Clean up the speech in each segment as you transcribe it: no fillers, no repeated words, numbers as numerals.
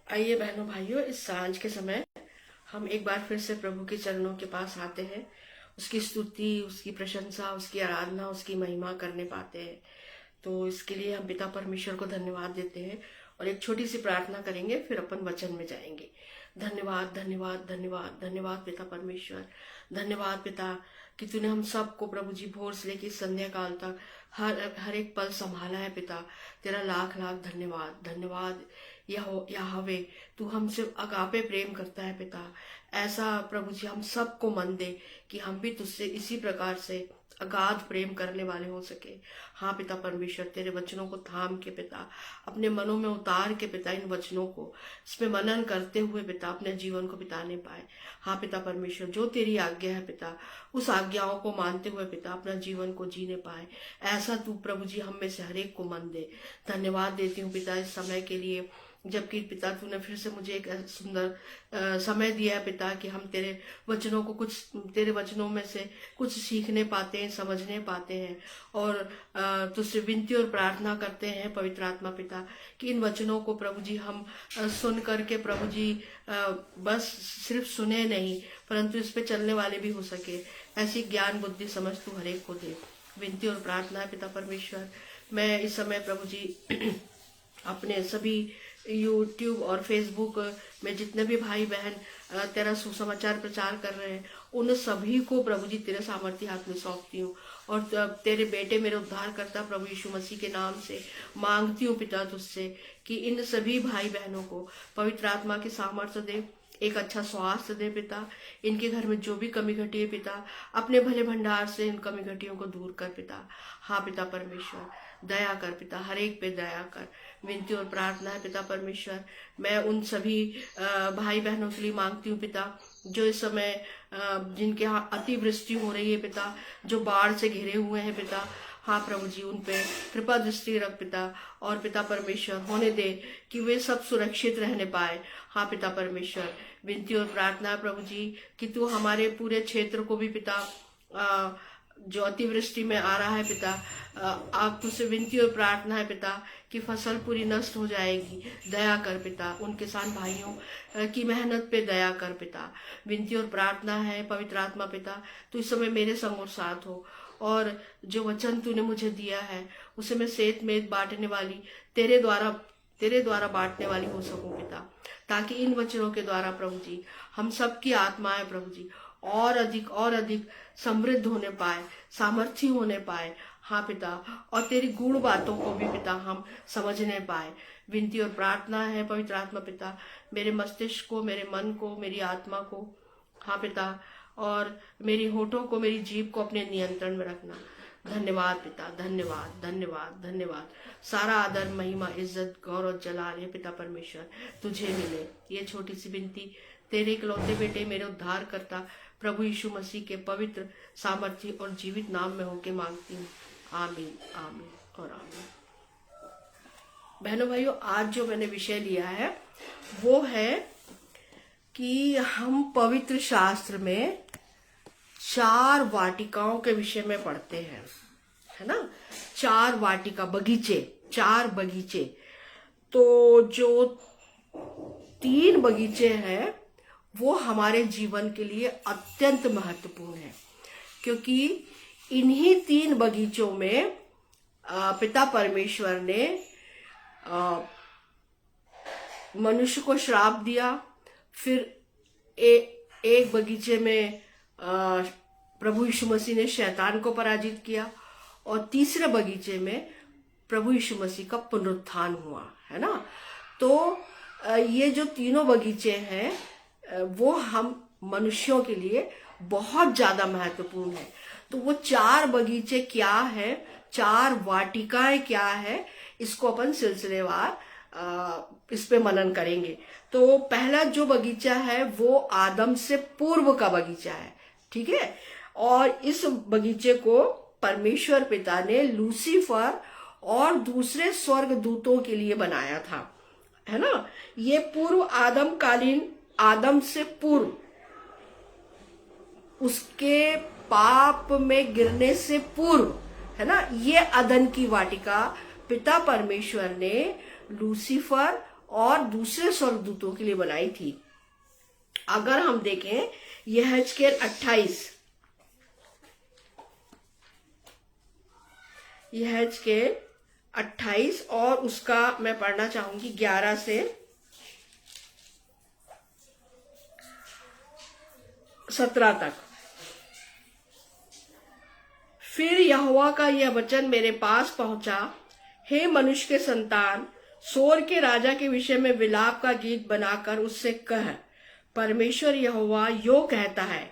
आइए बहनों भाइयों, इस सांझ के समय हम एक बार फिर से प्रभु के चरणों के पास आते हैं। उसकी स्तुति, उसकी प्रशंसा, उसकी आराधना, उसकी महिमा करने पाते हैं। तो इसके लिए हम पिता परमेश्वर को धन्यवाद देते हैं और एक छोटी सी प्रार्थना करेंगे, फिर अपन वचन में जाएंगे। धन्यवाद धन्यवाद धन्यवाद धन्यवाद पिता परमेश्वर। धन्यवाद पिता कि तूने हम सबको प्रभु जी भोर से लेकर संध्या काल तक हर हर एक पल संभाला है पिता। तेरा लाख लाख धन्यवाद। धन्यवाद याहवे, तू हमसे अगापे प्रेम करता है पिता। ऐसा प्रभु जी हम सबको मन दे कि हम भी तुझसे इसी प्रकार से अगाध प्रेम करने वाले हो सके। हाँ पिता परमेश्वर, तेरे वचनों को थाम के पिता, अपने मनों में उतार के पिता, इन वचनों को इसमें मनन करते हुए पिता अपने जीवन को बिताने पाए। हाँ पिता परमेश्वर, जो तेरी आज्ञा है पिता, उस आज्ञाओं को मानते हुए पिता अपना जीवन को जीने पाए। ऐसा तू प्रभु जी हम में से हर एक को मन दे। धन्यवाद देती हूँ पिता इस समय के लिए, जबकि पिता तूने फिर से मुझे एक सुंदर समय दिया है पिता कि हम तेरे वचनों को तेरे वचनों में से कुछ सीखने पाते हैं, समझने पाते हैं। और तुझसे विनती और प्रार्थना करते हैं पवित्र आत्मा पिता कि इन वचनों को प्रभु जी हम सुन करके प्रभु जी बस सिर्फ सुने नहीं, परंतु इस पे चलने वाले भी हो सके। ऐसी ज्ञान बुद्धि समझ तू हरेक को दे। विनती और प्रार्थना है पिता परमेश्वर। मैं इस समय प्रभु जी अपने सभी यूट्यूब और फेसबुक में जितने भी भाई बहन तेरा सुसमाचार प्रचार कर रहे हैं, उन सभी को प्रभु जी तेरे सामर्थ्य हाथ में सौंपती हूँ। और तेरे बेटे मेरे उद्धार करता प्रभु यीशु मसीह के नाम से मांगती हूँ पिता तुझसे कि इन सभी भाई बहनों को पवित्र आत्मा की सामर्थ्य दे, एक अच्छा स्वास्थ्य दे पिता। इनके घर में जो भी कमी घटी है पिता, अपने भले भंडार से इन कमी घटियों को दूर कर पिता। हाँ पिता परमेश्वर, दया कर पिता, हर एक पे दया कर। विनती और प्रार्थना है पिता परमेश्वर। मैं उन सभी भाई बहनों के लिए मांगती हूँ पिता जो इस समय जिनके यहाँ अतिवृष्टि हो रही है पिता, जो बाढ़ से घिरे हुए हैं पिता। हाँ प्रभु जी, उन पे कृपा दृष्टि रख पिता। और पिता परमेश्वर होने दे कि वे सब सुरक्षित रहने पाए। हाँ पिता परमेश्वर, विनती और प्रार्थना प्रभु जी कि तू हमारे पूरे क्षेत्र को भी पिता जो अतिवृष्टि में आ रहा है पिता, आप तुझसे विनती और प्रार्थना है पिता कि फसल पूरी नष्ट हो जाएगी। दया कर पिता, उन किसान भाइयों की मेहनत पे दया कर पिता। विनती और प्रार्थना है पवित्र आत्मा पिता, तू इस समय मेरे संग और साथ हो और जो वचन तूने मुझे दिया है उसे मैं सेत मेद बांटने वाली, तेरे द्वारा बांटने वाली हो सकूं पिता, ताकि इन वचनों के द्वारा प्रभु जी हम सबकी आत्माएं प्रभु जी और अधिक समृद्ध होने पाए, सामर्थ्य होने पाए। हाँ पिता, और तेरी गूढ़ बातों को भी पिता हम समझने पाए। विनती और प्रार्थना है पवित्र आत्मा पिता, मेरे मस्तिष्क को, मेरे मन को, मेरी आत्मा को, हाँ पिता, और मेरी होठों को, मेरी जीभ को अपने नियंत्रण में रखना। धन्यवाद पिता, धन्यवाद धन्यवाद धन्यवाद। सारा आदर, महिमा, इज्जत, गौरव, जलाल ये पिता परमेश्वर तुझे मिले। ये छोटी सी विनती तेरे इकलौते बेटे मेरे उद्धार करता प्रभु यीशु मसीह के पवित्र, सामर्थ्य और जीवित नाम में होके मांगती हूँ। आमीन आमीन और आमीन। बहनों भाइयों, आज जो मैंने विषय लिया है वो है कि हम पवित्र शास्त्र में 4 वाटिकाओं के विषय में पढ़ते हैं, है ना। 4 वाटिका, बगीचे, 4 बगीचे। तो जो 3 बगीचे हैं वो हमारे जीवन के लिए अत्यंत महत्वपूर्ण है, क्योंकि इन्हीं 3 बगीचों में पिता परमेश्वर ने मनुष्य को श्राप दिया। फिर एक बगीचे में प्रभु यीशु मसीह ने शैतान को पराजित किया और तीसरे बगीचे में प्रभु यीशु मसीह का पुनरुत्थान हुआ, है ना। तो ये जो तीनों बगीचे हैं वो हम मनुष्यों के लिए बहुत ज्यादा महत्वपूर्ण है। तो वो 4 बगीचे क्या है, 4 वाटिकाएं क्या है, इसको अपन सिलसिलेवार इस पे मनन करेंगे। तो पहला जो बगीचा है वो आदम से पूर्व का बगीचा है, ठीक है। और इस बगीचे को परमेश्वर पिता ने लूसीफर और दूसरे स्वर्ग दूतों के लिए बनाया था, है ना। ये पूर्व आदम कालीन, आदम से पूर्व, उसके पाप में गिरने से पूर्व, है ना, ये अदन की वाटिका पिता परमेश्वर ने लूसीफर और दूसरे स्वर्गदूतों के लिए बनाई थी। अगर हम देखें यहेजकेल 28, यहेजकेल 28 और उसका मैं पढ़ना चाहूंगी 11 से 17 तक। फिर यहोवा का यह वचन मेरे पास पहुंचा, हे मनुष्य के संतान, सोर के राजा के विषय में विलाप का गीत बनाकर उससे कह, परमेश्वर यहोवा यो कहता है,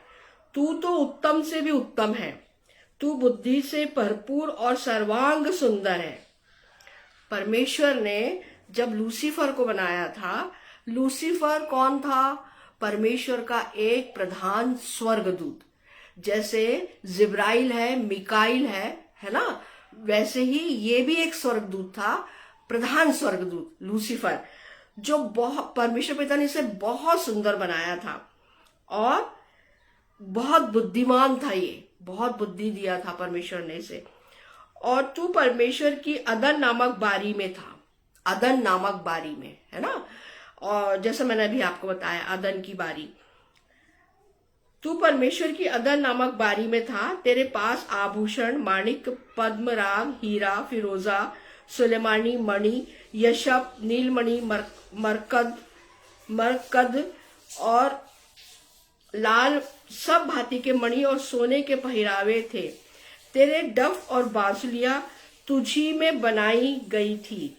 तू तो उत्तम से भी उत्तम है, तू बुद्धि से भरपूर और सर्वांग सुंदर है। परमेश्वर ने जब लूसीफर को बनाया था, लूसीफर कौन था? परमेश्वर का एक प्रधान स्वर्गदूत। जैसे जिब्राइल है, मिकाइल है ना, वैसे ही ये भी एक स्वर्गदूत था, प्रधान स्वर्गदूत लूसीफर, जो बहुत परमेश्वर पिता ने इसे बहुत सुंदर बनाया था और बहुत बुद्धिमान था। ये बहुत बुद्धि दिया था परमेश्वर ने इसे। और तू परमेश्वर की अदन नामक बारी में था, अदन नामक बारी में, है ना। और जैसा मैंने अभी आपको बताया, अदन की बारी, तू परमेश्वर की अदन नामक बारी में था। तेरे पास आभूषण, माणिक, पद्मराग, हीरा, फिरोजा, सुलेमानी मणि, यशब, नीलमणि, मरकद और लाल सब भांति के मणि और सोने के पहिरावे थे। तेरे डफ और बांसुलियां तुझी में बनाई गई थी।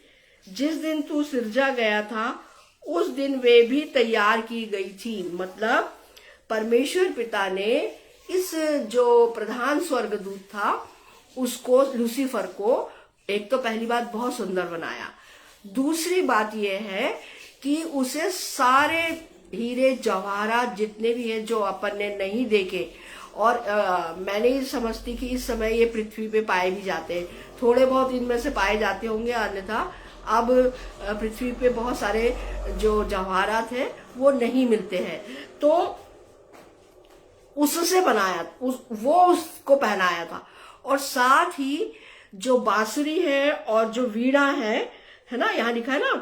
जिस दिन तू सिरजा गया था उस दिन वे भी तैयार की गई थी। मतलब परमेश्वर पिता ने इस जो प्रधान स्वर्गदूत था उसको, लूसीफर को, एक तो पहली बात बहुत सुंदर बनाया। दूसरी बात यह है कि उसे सारे हीरे जवाहरात जितने भी हैं जो अपन ने नहीं देखे, और मैंने ये समझती कि इस समय ये पृथ्वी पे पाए भी जाते हैं, थोड़े बहुत इनमें से पाए जाते होंगे, अन्यथा अब पृथ्वी पे बहुत सारे जो जवाहरात हैं वो नहीं मिलते हैं। तो उससे बनाया, वो उसको पहनाया था। और साथ ही जो बांसुरी है और जो वीणा है ना, यहाँ लिखा है ना,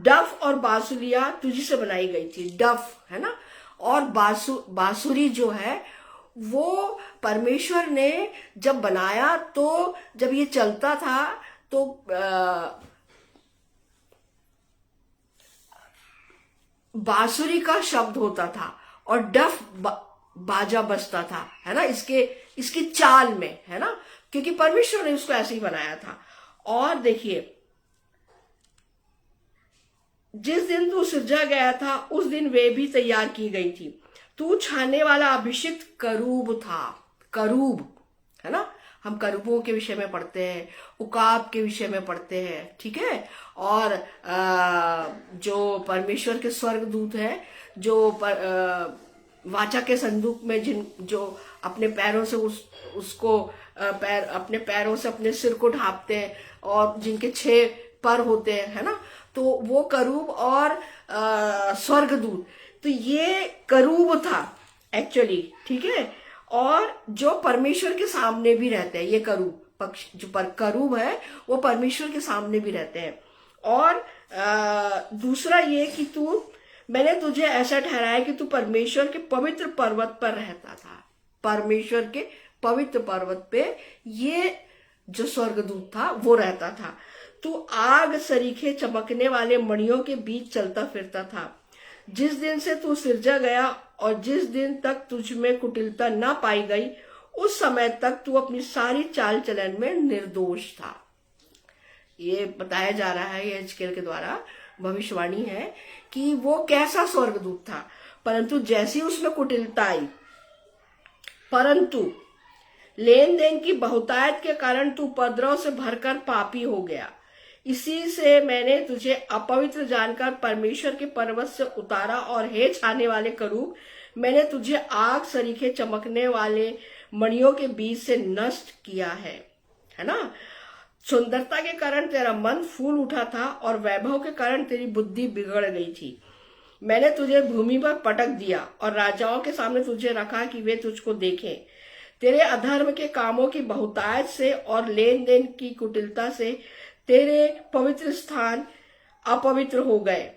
डफ और बांसुरिया तुझी से बनाई गई थी। डफ है ना, और बांसुरी जो है वो परमेश्वर ने जब बनाया, तो जब ये चलता था तो बांसुरी का शब्द होता था और डफ बाजा बजता था, है ना, इसकी चाल में, है ना, क्योंकि परमेश्वर ने उसको ऐसे ही बनाया था। और देखिए, जिस दिन तू सिरजा गया था उस दिन वे भी तैयार की गई थी। तू छाने वाला अभिषिक्त करूब था। करूब, है ना, हम करूबों के विषय में पढ़ते हैं, उकाब के विषय में पढ़ते हैं, ठीक है। और जो परमेश्वर के स्वर्गदूत हैं, जो वाचा के संदूक में जो अपने पैरों से उसको अपने पैरों से अपने सिर को ढांपते हैं और जिनके 6 पर होते हैं, है ना, तो वो करूब और स्वर्गदूत, तो ये करूब था एक्चुअली, ठीक है। और जो परमेश्वर के सामने भी रहते हैं, ये करूब पक्ष जो करूब है वो परमेश्वर के सामने भी रहते हैं। और दूसरा ये कि मैंने तुझे ऐसा ठहराया कि तू परमेश्वर के पवित्र पर्वत पर रहता था। परमेश्वर के पवित्र पर्वत पे ये जो स्वर्गदूत था वो रहता था। तू आग सरीखे चमकने वाले मणियों के बीच चलता फिरता था। जिस दिन से तू सिरजा गया और जिस दिन तक तुझ में कुटिलता न पाई गई, उस समय तक तू अपनी सारी चाल चलन में निर्दोष था। ये बताया जा रहा है, यहेजकेल के द्वारा भविष्यवाणी है कि वो कैसा स्वर्गदूत था। परंतु जैसी उसमें कुटिलता आई, परंतु लेन देन की बहुतायत के कारण तू उपद्रव से भरकर पापी हो गया। इसी से मैंने तुझे अपवित्र जानकर परमेश्वर के पर्वत से उतारा, और हे छाने वाले करूब, मैंने तुझे आग सरीखे चमकने वाले मणियों के बीच से नष्ट किया है ना। सुंदरता के कारण तेरा मन फूल उठा था और वैभव के कारण तेरी बुद्धि बिगड़ गई थी। मैंने तुझे भूमि पर पटक दिया और राजाओं के सामने तुझे रखा कि वे तुझको देखें। तेरे अधर्म के कामों की बहुतायत से और लेन देन की कुटिलता से तेरे पवित्र स्थान अपवित्र हो गए।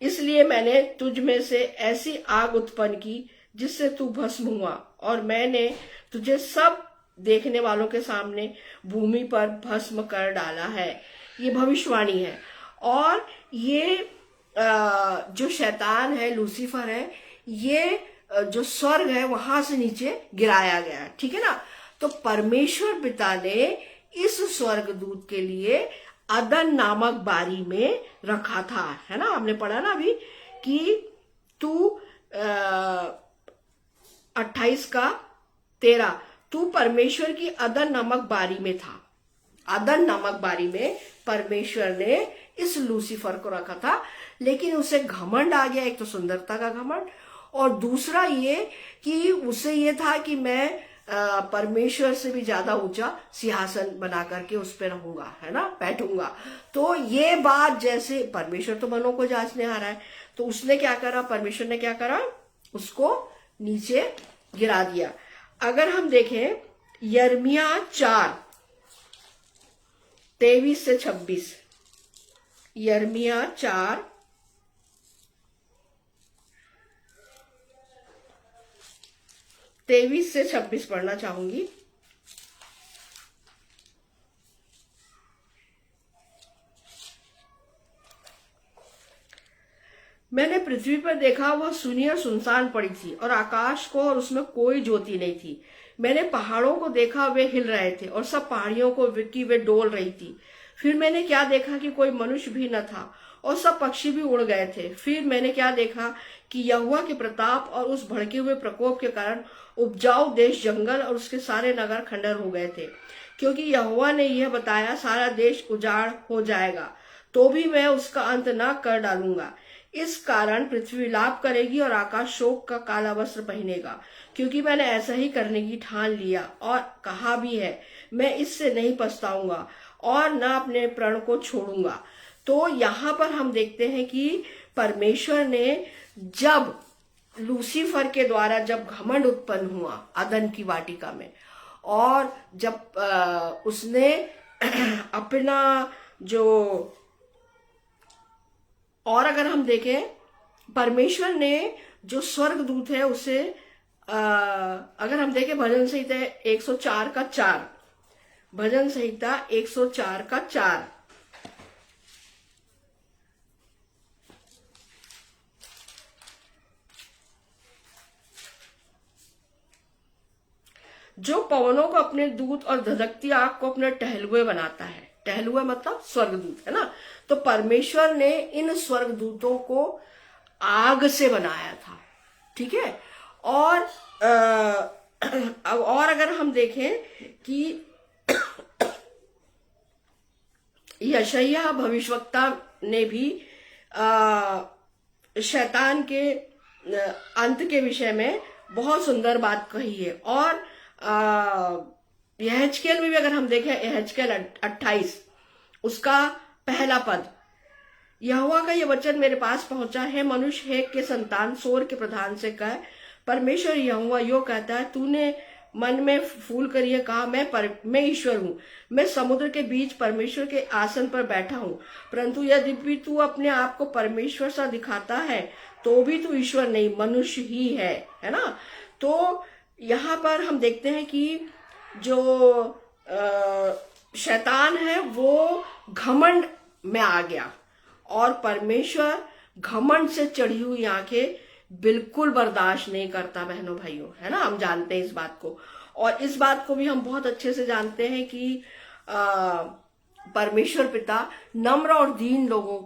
इसलिए मैंने तुझ में से ऐसी आग उत्पन्न की जिससे तू भस्म हुआ, और मैंने तुझे सब देखने वालों के सामने भूमि पर भस्म कर डाला है। ये भविष्यवाणी है। और ये जो शैतान है, लूसीफर है, ये जो स्वर्ग है वहां से नीचे गिराया गया है, ठीक है ना। तो परमेश्वर पिता ने इस स्वर्गदूत के लिए अदन नामक बारी में रखा था, है ना। हमने पढ़ा ना अभी कि तू 28 का 13, तू परमेश्वर की अदन नामक बारी में था। अदन नामक बारी में परमेश्वर ने इस लूसीफर को रखा था, लेकिन उसे घमंड आ गया। एक तो सुंदरता का घमंड, और दूसरा ये कि उसे ये था कि मैं परमेश्वर से भी ज्यादा ऊंचा सिंहासन बना करके उस पर रहूंगा, है ना, बैठूंगा। तो ये बात, जैसे परमेश्वर तो मनों को जांचने आ रहा है, तो उसने क्या करा, परमेश्वर ने क्या करा, उसको नीचे गिरा दिया। अगर हम देखें यिर्मयाह 4:23 से 26, यिर्मयाह 4:23 से 26 पढ़ना चाहूंगी। मैंने पृथ्वी पर देखा, वह सुनी और सुनसान पड़ी थी, और आकाश को और उसमें कोई ज्योति नहीं थी। मैंने पहाड़ों को देखा, वे हिल रहे थे, और सब पहाड़ियों को कि वे डोल रही थी। फिर मैंने क्या देखा कि कोई मनुष्य भी न था, और सब पक्षी भी उड़ गए थे। फिर मैंने क्या देखा कि यहोवा के प्रताप और उस भड़के हुए प्रकोप के कारण उपजाऊ देश, जंगल और उसके सारे नगर खंडर हो गए थे, क्योंकि यहोवा ने यह बताया, सारा देश उजाड़ हो जाएगा, तो भी मैं उसका अंत न कर डालूंगा। इस कारण पृथ्वी विलाप करेगी और आकाश शोक का काला वस्त्र पहनेगा, क्योंकि मैंने ऐसा ही करने की ठान लिया, और कहा भी है, मैं इससे नहीं पछताऊंगा और न अपने प्रण को छोड़ूंगा। तो यहाँ पर हम देखते हैं कि परमेश्वर ने जब लूसीफर के द्वारा जब घमंड उत्पन्न हुआ अदन की वाटिका में, और जब उसने अपना जो, और अगर हम देखें परमेश्वर ने जो स्वर्गदूत है उसे अगर हम देखें भजन संहिता 104:4, भजन संहिता 104:4, जो पवनों को अपने दूत और धधकती आग को अपने टहलुए बनाता है। टहलुआ मतलब स्वर्गदूत, है ना। तो परमेश्वर ने इन स्वर्गदूतों को आग से बनाया था, ठीक है। और अगर हम देखें कि यशायाह भविष्यवक्ता ने भी शैतान के अंत के विषय में बहुत सुंदर बात कही है। और यहेजकेल में भी अगर हम देखें, यहेजकेल 28 उसका 1 पद, यहोवा का यह वचन मेरे पास पहुंचा है, मनुष्य हेक के संतान सोर के प्रधान से कह, परमेश्वर यहोवा यो कहता है, तूने मन में फूल कर यह कहा, मैं ईश्वर हूँ, मैं समुद्र के बीच परमेश्वर के आसन पर बैठा हूँ। परंतु यद्यपि तू अपने आप को परमेश्वर सा दिखाता है, तो भी तू ईश्वर नहीं, मनुष्य ही है ना। तो यहाँ पर हम देखते हैं कि जो शैतान है वो घमंड में आ गया, और परमेश्वर घमंड से चढ़ी हुई आंखें बिल्कुल बर्दाश्त नहीं करता, बहनों भाइयों, है ना। हम जानते हैं इस बात को, और इस बात को भी हम बहुत अच्छे से जानते हैं कि परमेश्वर पिता नम्र और दीन लोगों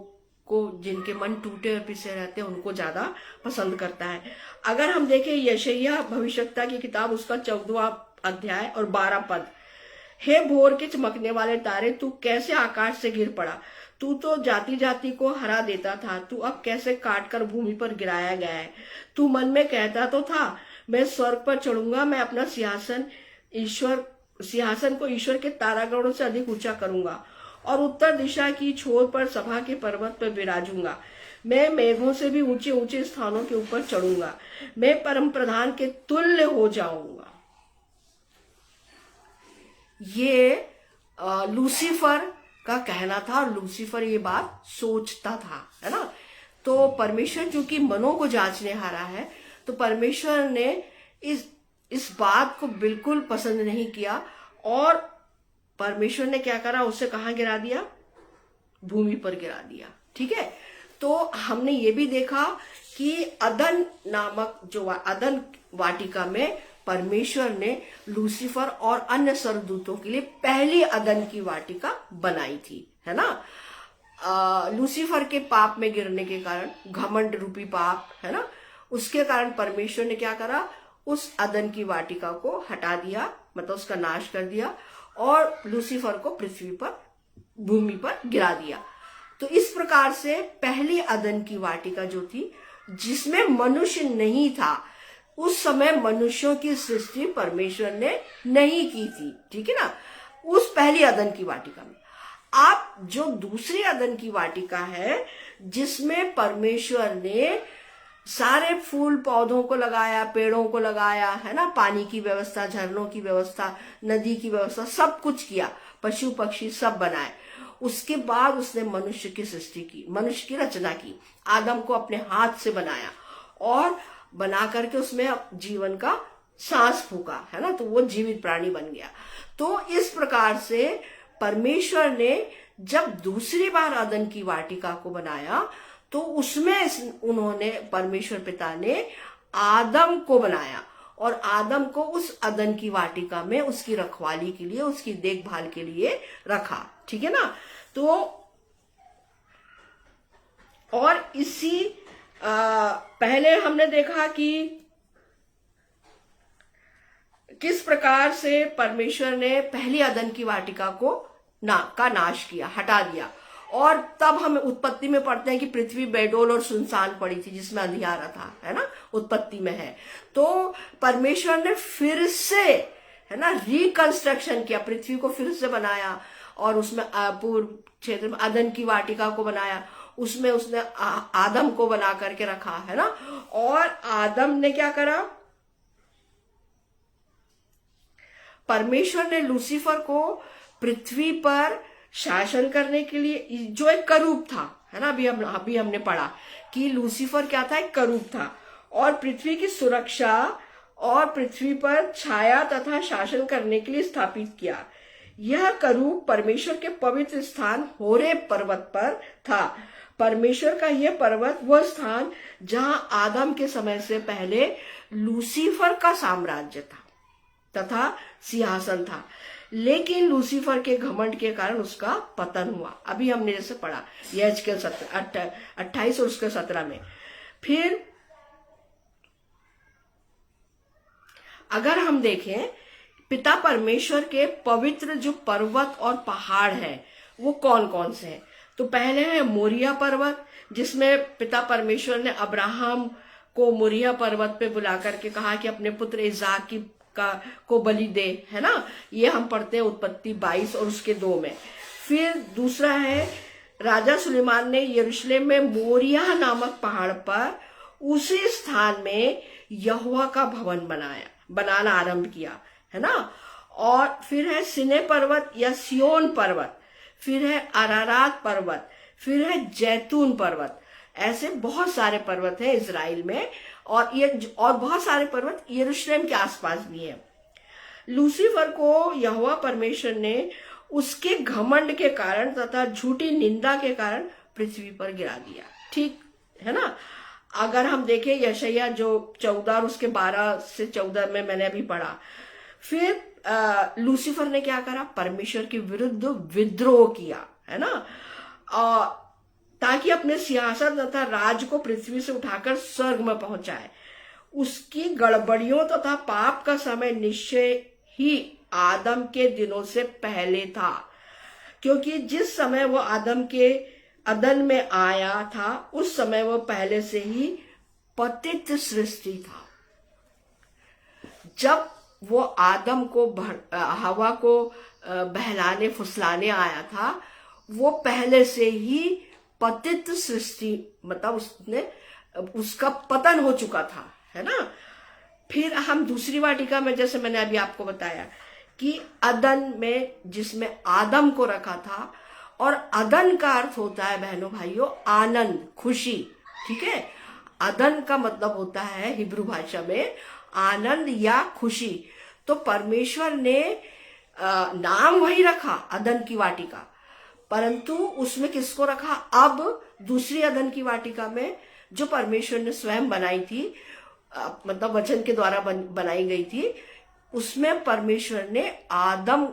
को, जिनके मन टूटे और पिसे रहते हैं, उनको ज्यादा पसंद करता है। अगर हम देखें यशायाह भविष्यवक्ता की किताब, उसका 14वां अध्याय और 12 पद, हे भोर के चमकने वाले तारे, तू कैसे आकाश से गिर पड़ा, तू तो जाति जाति को हरा देता था, तू अब कैसे काट कर भूमि पर गिराया गया है। तू मन में कहता तो था, मैं स्वर्ग पर चढ़ूंगा, मैं अपना सिंहासन को ईश्वर के तारागणों से अधिक ऊंचा करूंगा, और उत्तर दिशा की छोर पर सभा के पर्वत पर विराजूंगा। मैं मेघों से भी ऊंचे ऊंचे स्थानों के ऊपर चढ़ूंगा, मैं परम प्रधान के तुल्य हो जाऊंगा। ये लूसीफर का कहना था और लूसीफर ये बात सोचता था, है ना। तो परमेश्वर चूंकि मनों को जांचने हारा है, तो परमेश्वर ने इस बात को बिल्कुल पसंद नहीं किया और परमेश्वर ने क्या करा, उसे कहाँ गिरा दिया, भूमि पर गिरा दिया। ठीक है, तो हमने ये भी देखा कि अदन नामक जो अदन वाटिका में परमेश्वर ने लूसीफर और अन्य स्वर्गदूतों के लिए पहली अदन की वाटिका बनाई थी, है ना। लूसीफर के पाप में गिरने के कारण, घमंड रूपी पाप, है ना, उसके कारण परमेश्वर ने क्या करा, उस अदन की वाटिका को हटा दिया, मतलब उसका नाश कर दिया और लूसीफर को पृथ्वी पर, भूमि पर गिरा दिया। तो इस प्रकार से पहली अदन की वाटिका जो थी, जिसमें मनुष्य नहीं था, उस समय मनुष्यों की सृष्टि परमेश्वर ने नहीं की थी, ठीक है ना, उस पहली अदन की वाटिका में। आप जो दूसरी अदन की वाटिका है, जिसमें परमेश्वर ने सारे फूल पौधों को लगाया, पेड़ों को लगाया, है ना, पानी की व्यवस्था, झरनों की व्यवस्था, नदी की व्यवस्था, सब कुछ किया, पशु पक्षी सब बनाए। उसके बाद उसने मनुष्य की सृष्टि की, मनुष्य की रचना की, आदम को अपने हाथ से बनाया और बना करके उसमें जीवन का सांस फूका, है ना, तो वो जीवित प्राणी बन गया। तो इस प्रकार से परमेश्वर ने जब दूसरी बार अदन की वाटिका को बनाया, तो उसमें उन्होंने, परमेश्वर पिता ने आदम को बनाया और आदम को उस अदन की वाटिका में उसकी रखवाली के लिए, उसकी देखभाल के लिए रखा, ठीक है ना। तो और इसी पहले हमने देखा कि किस प्रकार से परमेश्वर ने पहली अदन की वाटिका को का नाश किया, हटा दिया, और तब हम उत्पत्ति में पढ़ते हैं कि पृथ्वी बेडोल और सुनसान पड़ी थी, जिसमें अंधियारा था, है ना, उत्पत्ति में है। तो परमेश्वर ने फिर से, है ना, रिकंस्ट्रक्शन किया, पृथ्वी को फिर से बनाया और उसमें पूर्व क्षेत्र में अदन की वाटिका को बनाया, उसमें उसने आदम को बना करके रखा, है ना। और आदम ने क्या करा, परमेश्वर ने लूसीफर को पृथ्वी पर शासन करने के लिए, जो एक करूब था, है ना, अभी हमने पढ़ा कि लूसीफर क्या था, एक करूब था, और पृथ्वी की सुरक्षा और पृथ्वी पर छाया तथा शासन करने के लिए स्थापित किया। यह करूब परमेश्वर के पवित्र स्थान होरेब पर्वत पर था। परमेश्वर का यह पर्वत वह स्थान जहां आदम के समय से पहले लूसीफर का साम्राज्य था तथा सिंहासन था, लेकिन लूसीफर के घमंड के कारण उसका पतन हुआ। अभी हमने जैसे पढ़ा यहेजकेल 28 और उसके 17 में। फिर अगर हम देखें पिता परमेश्वर के पवित्र जो पर्वत और पहाड़ है, वो कौन कौन से हैं, तो पहले है मोरिया पर्वत, जिसमें पिता परमेश्वर ने अब्राहम को मोरिया पर्वत पे बुला करके कहा कि अपने पुत्र इसाक को बलि दे, है ना, ये हम पढ़ते हैं उत्पत्ति 22 और उसके 2 में। फिर दूसरा है राजा सुलेमान ने यरूशलेम में मोरिया नामक पहाड़ पर उसी स्थान में यहोवा का भवन बनाना आरंभ किया, है ना। और फिर है सिने पर्वत या सियोन पर्वत, फिर है अरारात पर्वत, फिर है जैतून पर्वत। ऐसे बहुत सारे पर्वत हैं इजराइल में, और बहुत सारे पर्वत यरूशलेम के आसपास भी हैं। लूसीफर को यहोवा परमेश्वर ने उसके घमंड के कारण तथा झूठी निंदा के कारण पृथ्वी पर गिरा दिया, ठीक है ना। अगर हम देखें यशायाह जो 14 और उसके 12 से 14 में मैंने अभी पढ़ा, फिर लूसीफर ने क्या करा, परमेश्वर के विरुद्ध विद्रोह किया, है ना, ताकि अपने सिंहासन तथा राज को पृथ्वी से उठाकर स्वर्ग में पहुंचाए। उसकी गड़बड़ियों तथा पाप का समय निश्चय ही आदम के दिनों से पहले था, क्योंकि जिस समय वो आदम के अदन में आया था, उस समय वो पहले से ही पतित सृष्टि था। जब वो आदम को हवा को बहलाने फुसलाने आया था, वो पहले से ही पतित सृष्टि, मतलब उसका पतन हो चुका था, है ना। फिर हम दूसरी वाटिका में, जैसे मैंने अभी आपको बताया कि अदन में, जिसमें आदम को रखा था और अदन का अर्थ होता है बहनों भाइयों आनंद, खुशी। ठीक है, अदन का मतलब होता है हिब्रू भाषा में आनंद या खुशी। तो परमेश्वर ने नाम वही रखा अदन की वाटिका, परंतु उसमें किसको रखा? अब दूसरी अदन की वाटिका में जो परमेश्वर ने स्वयं बनाई थी, मतलब वचन के द्वारा बनाई गई थी, उसमें परमेश्वर ने आदम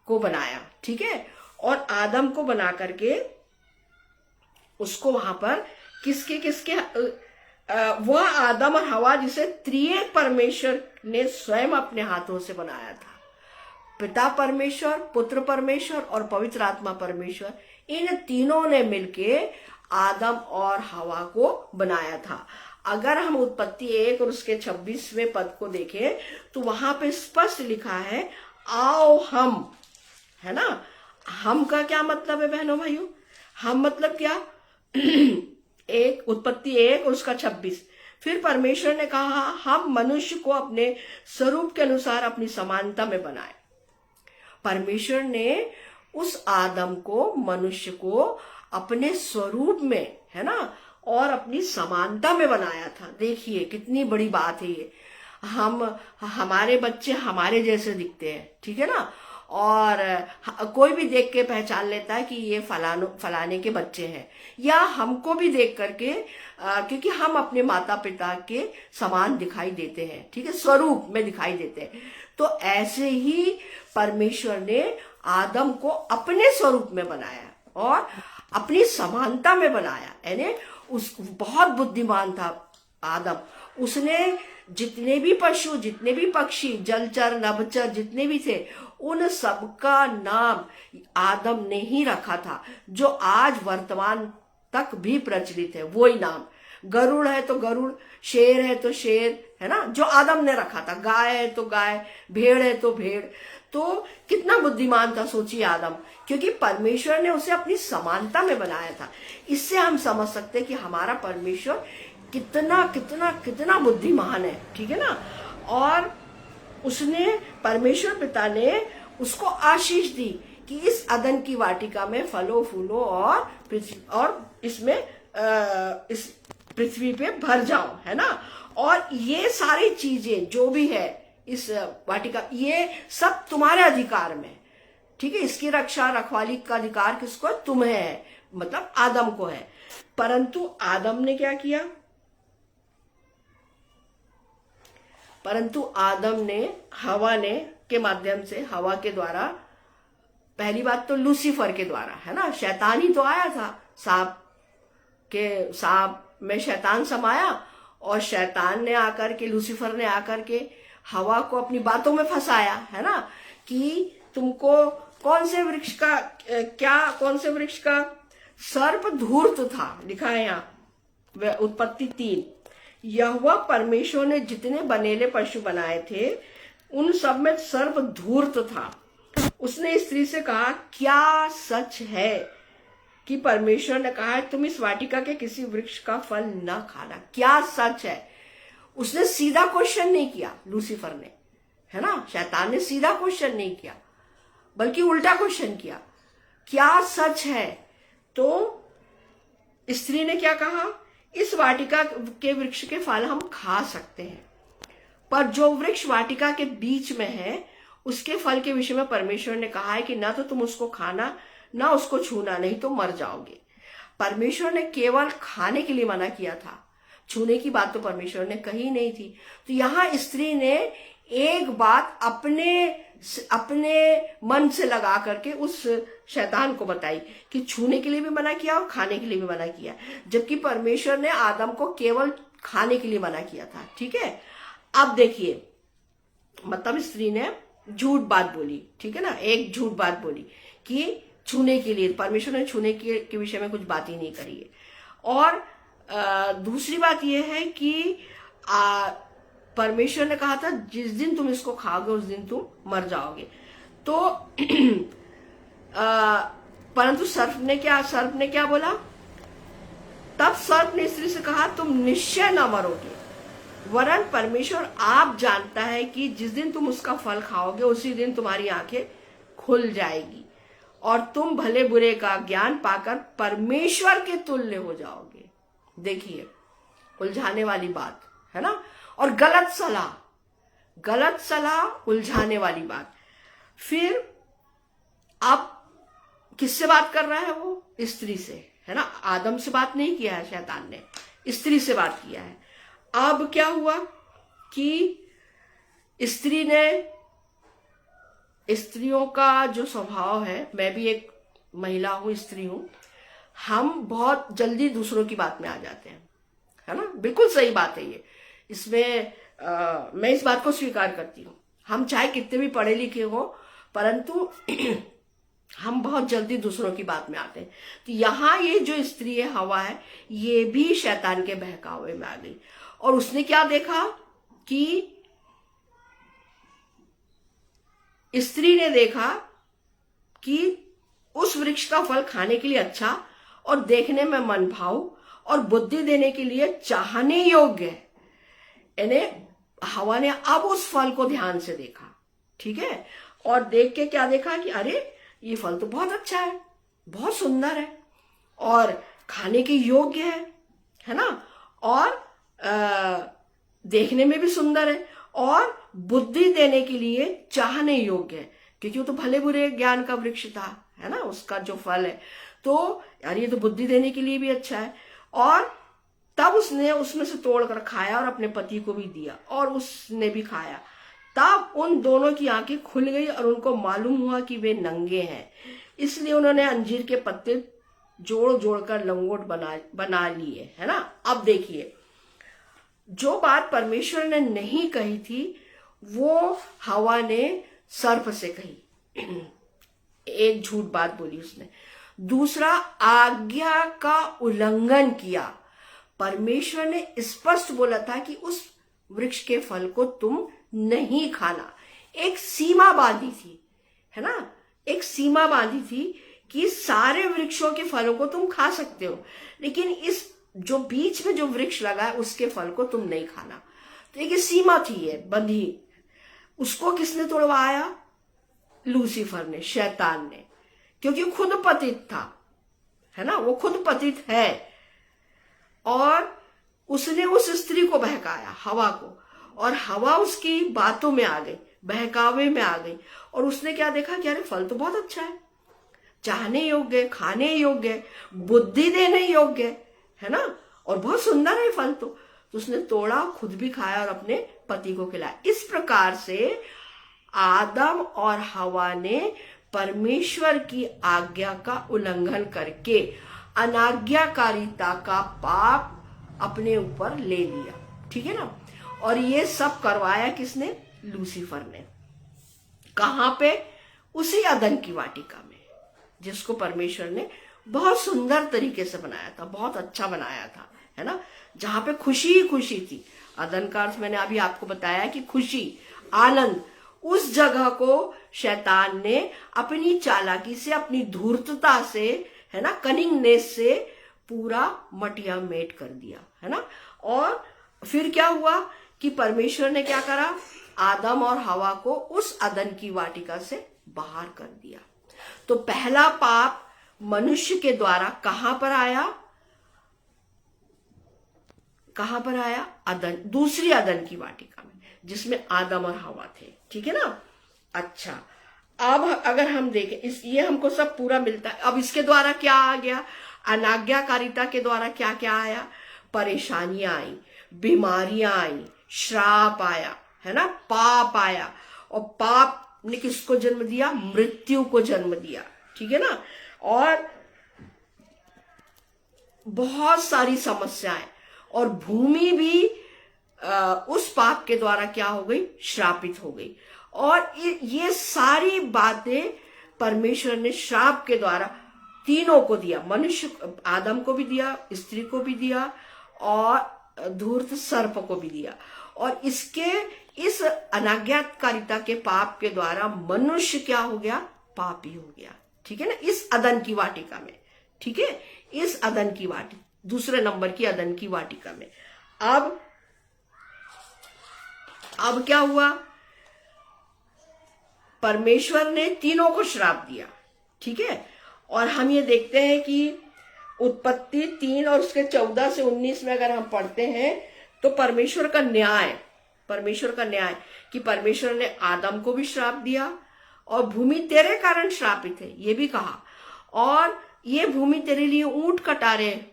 को बनाया। ठीक है, और आदम को बना करके उसको वहां पर किसके किसके वह आदम और हवा जिसे त्रिएक परमेश्वर ने स्वयं अपने हाथों से बनाया था। पिता परमेश्वर, पुत्र परमेश्वर और पवित्र आत्मा परमेश्वर, इन तीनों ने मिलके आदम और हवा को बनाया था। अगर हम उत्पत्ति 1 और उसके 26वें पद को देखें तो वहां पे स्पष्ट लिखा है आओ हम, है ना। हम का क्या मतलब है बहनों भाइयों? हम मतलब क्या? एक उत्पत्ति 1 और उसका 26। फिर परमेश्वर ने कहा हम मनुष्य को अपने स्वरूप के अनुसार अपनी समानता में बनाए। परमेश्वर ने उस आदम को, मनुष्य को अपने स्वरूप में, है ना, और अपनी समानता में बनाया था। देखिए कितनी बड़ी बात है ये। हमारे बच्चे हमारे जैसे दिखते हैं, ठीक है ना, और कोई भी देख के पहचान लेता है कि ये फलाने के बच्चे हैं, या हमको भी देख करके क्योंकि हम अपने माता पिता के समान दिखाई देते हैं, ठीक है, स्वरूप में दिखाई देते हैं। तो ऐसे ही परमेश्वर ने आदम को अपने स्वरूप में बनाया और अपनी समानता में बनाया। यानी उस बहुत बुद्धिमान था आदम। उसने जितने भी पशु, जितने भी पक्षी, जलचर, नभचर जितने भी थे, उन सबका नाम आदम ने ही रखा था, जो आज वर्तमान तक भी प्रचलित है। वही नाम, गरुड़ है तो गरुड़, शेर है तो शेर, है ना, जो आदम ने रखा था। गाय है तो गाय, भेड़ है तो भेड़। तो कितना बुद्धिमान था सोचिए आदम, क्योंकि परमेश्वर ने उसे अपनी समानता में बनाया था। इससे हम समझ सकते हैं कि हमारा परमेश्वर कितना कितना कितना बुद्धिमान है, ठीक है ना। और उसने, परमेश्वर पिता ने उसको आशीष दी कि इस अदन की वाटिका में फलों फूलों और इसमें इस पृथ्वी पे भर जाओ, है ना। और ये सारी चीजें जो भी है इस वाटिका, ये सब तुम्हारे अधिकार में, ठीक है। इसकी रक्षा रखवाली का अधिकार किसको है? तुम्हें है, मतलब आदम को है। परंतु आदम ने क्या किया? परंतु आदम ने हवा ने के माध्यम से, हवा के द्वारा, पहली बात तो लूसीफर के द्वारा, है ना, शैतान ही तो आया था। सांप में शैतान समाया और शैतान ने आकर के, लूसीफर ने आकर के हवा को अपनी बातों में फंसाया, है ना, कि तुमको कौन से वृक्ष का सर्प धूर्त था, लिखा है यहाँ उत्पत्ति 3। यहोवा परमेश्वर ने जितने बनेले पशु बनाए थे उन सब में सर्प धूर्त था। उसने स्त्री से कहा क्या सच है कि परमेश्वर ने कहा है तुम इस वाटिका के किसी वृक्ष का फल न खाना? क्या सच है? उसने सीधा क्वेश्चन नहीं किया लूसीफर ने, है ना, शैतान ने सीधा क्वेश्चन नहीं किया, बल्कि उल्टा क्वेश्चन किया, क्या सच है? तो स्त्री ने क्या कहा? इस वाटिका के वृक्ष के फल हम खा सकते हैं, पर जो वृक्ष वाटिका के बीच में है उसके फल के विषय में परमेश्वर ने कहा है कि ना तो तुम उसको खाना, ना उसको छूना, नहीं तो मर जाओगे। परमेश्वर ने केवल खाने के लिए मना किया था, छूने की बात तो परमेश्वर ने कही नहीं थी। तो यहाँ स्त्री ने एक बात अपने मन से लगा करके उस शैतान को बताई कि छूने के लिए भी मना किया और खाने के लिए भी मना किया, जबकि परमेश्वर ने आदम को केवल खाने के लिए मना किया था, ठीक है। अब देखिए, मतलब स्त्री ने झूठ बात बोली, ठीक है ना, एक झूठ बात बोली कि छूने के लिए, परमेश्वर ने छूने के विषय में कुछ बात ही नहीं करी है। और दूसरी बात यह है कि परमेश्वर ने कहा था जिस दिन तुम इसको खाओगे उस दिन तुम मर जाओगे। तो परंतु सर्प ने क्या बोला? तब सर्प ने स्त्री से कहा तुम निश्चय न मरोगे, वरन परमेश्वर आप जानता है कि जिस दिन तुम उसका फल खाओगे उसी दिन तुम्हारी आंखें खुल जाएगी और तुम भले बुरे का ज्ञान पाकर परमेश्वर के तुल्य हो जाओगे। देखिए, उलझाने वाली बात है ना। और गलत सलाह उलझाने वाली बात। फिर अब किससे बात कर रहा है वो? स्त्री से, है ना। आदम से बात नहीं किया है शैतान ने, स्त्री से बात किया है। अब क्या हुआ कि स्त्री ने, स्त्रियों का जो स्वभाव है, मैं भी एक महिला हूं, स्त्री हूं, हम बहुत जल्दी दूसरों की बात में आ जाते हैं, है ना। बिल्कुल सही बात है ये। इसमें मैं इस बात को स्वीकार करती हूँ। हम चाहे कितने भी पढ़े लिखे हो, परंतु हम बहुत जल्दी दूसरों की बात में आते हैं। तो यहाँ ये जो स्त्री है, हवा है, ये भी शैतान के बहकावे में आ गई। और उसने क्या देखा कि स्त्री ने देखा कि उस वृक्ष का फल खाने के लिए अच्छा और देखने में मन भाव और बुद्धि देने के लिए चाहने योग्य है। यानी हवा ने अब उस फल को ध्यान से देखा, ठीक है। और देख के क्या देखा कि अरे ये फल तो बहुत अच्छा है, बहुत सुंदर है और खाने के योग्य है ना। और देखने में भी सुंदर है और बुद्धि देने के लिए चाहने योग्य है, क्योंकि वो तो भले बुरे ज्ञान का वृक्ष था, है ना, उसका जो फल है। तो यार ये तो बुद्धि देने के लिए भी अच्छा है। और तब उसने उसमें से तोड़कर खाया और अपने पति को भी दिया और उसने भी खाया। तब उन दोनों की आंखें खुल गई और उनको मालूम हुआ कि वे नंगे हैं। इसलिए उन्होंने अंजीर के पत्ते जोड़ जोड़कर लंगोट बना लिए, है ना। अब देखिए, जो बात परमेश्वर ने नहीं कही थी वो हवा ने सर्प से कही। एक झूठ बात बोली उसने। दूसरा, आज्ञा का उल्लंघन किया। परमेश्वर ने स्पष्ट बोला था कि उस वृक्ष के फल को तुम नहीं खाना। एक सीमा बांधी थी, है ना, एक सीमा बांधी थी कि सारे वृक्षों के फलों को तुम खा सकते हो, लेकिन इस जो बीच में जो वृक्ष लगा है उसके फल को तुम नहीं खाना। तो एक सीमा थी ये बंधी। उसको किसने तोड़वाया? लूसीफर ने, शैतान ने, क्योंकि खुद पतित था, है ना, वो खुद पतित है। और उसने उस स्त्री को बहकाया, हवा को, और हवा उसकी बातों में आ गई, बहकावे में आ गई। और उसने क्या देखा कि अरे फल तो बहुत अच्छा है, चाहने योग्य, खाने योग्य, बुद्धि देने योग्य, है ना, और बहुत सुंदर है फल। तो उसने तोड़ा, खुद भी खाया और अपने पति को खिलाया। इस प्रकार से आदम और हवा ने परमेश्वर की आज्ञा का उल्लंघन करके अनाज्ञाकारिता का पाप अपने ऊपर ले लिया, ठीक है ना। और ये सब करवाया किसने? लूसीफर ने। कहां पे? उसी अदन की वाटिका में, जिसको परमेश्वर ने बहुत सुंदर तरीके से बनाया था, बहुत अच्छा बनाया था, है ना, जहां पे खुशी ही खुशी थी। अदन का अर्थ मैंने अभी आपको बताया कि खुशी, आनंद। उस जगह को शैतान ने अपनी चालाकी से, अपनी धूर्तता से, है ना, कनिंगनेस से पूरा मटिया मेट कर दिया, है ना। और फिर क्या हुआ कि परमेश्वर ने क्या करा? आदम और हवा को उस अदन की वाटिका से बाहर कर दिया। तो पहला पाप मनुष्य के द्वारा कहां पर आया? कहां पर आया? अदन, दूसरी अदन की वाटिका में, जिसमें आदम और हवा थे, ठीक है ना। अच्छा, अब अगर हम देखें ये हमको सब पूरा मिलता है। अब इसके द्वारा क्या आ गया? अनाज्ञाकारिता के द्वारा क्या क्या आया? परेशानियां आई, बीमारियां आई, श्राप आया, है ना, पाप आया। और पाप ने किसको जन्म दिया? मृत्यु को जन्म दिया, ठीक है ना। और बहुत सारी समस्याएं, और भूमि भी उस पाप के द्वारा क्या हो गई? श्रापित हो गई। और ये सारी बातें परमेश्वर ने श्राप के द्वारा तीनों को दिया। मनुष्य, आदम को भी दिया, स्त्री को भी दिया, और धूर्त सर्प को भी दिया। और इस अनाज्ञाकारिता के पाप के द्वारा मनुष्य क्या हो गया? पापी हो गया, ठीक है ना, इस अदन की वाटिका में, ठीक है, इस अदन की वाटिका, दूसरे नंबर की अदन की वाटिका में। अब क्या हुआ? परमेश्वर ने तीनों को श्राप दिया, ठीक है। और हम ये देखते हैं कि उत्पत्ति 3 और उसके 14 से 19 में अगर हम पढ़ते हैं तो परमेश्वर का न्याय कि परमेश्वर ने आदम को भी श्राप दिया और भूमि तेरे कारण श्रापित है, ये भी कहा। और ये भूमि तेरे लिए ऊंट कटारे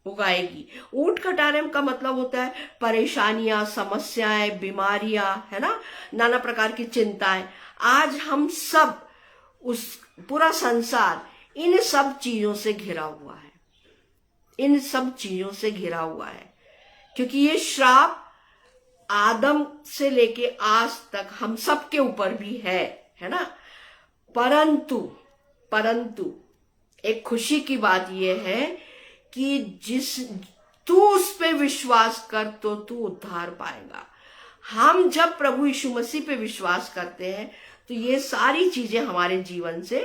उगाएगी। ऊंट कटारे का मतलब होता है परेशानियां, समस्याएं, बीमारियां, है ना, नाना प्रकार की चिंताएं। आज हम सब, उस पूरा संसार इन सब चीजों से घिरा हुआ है, इन सब चीजों से घिरा हुआ है, क्योंकि ये श्राप आदम से लेके आज तक हम सब के ऊपर भी है ना। परंतु एक खुशी की बात यह है कि तू उस पे विश्वास कर तो तू उद्धार पाएगा। हम जब प्रभु यीशु मसीह पे विश्वास करते हैं तो ये सारी चीजें हमारे जीवन से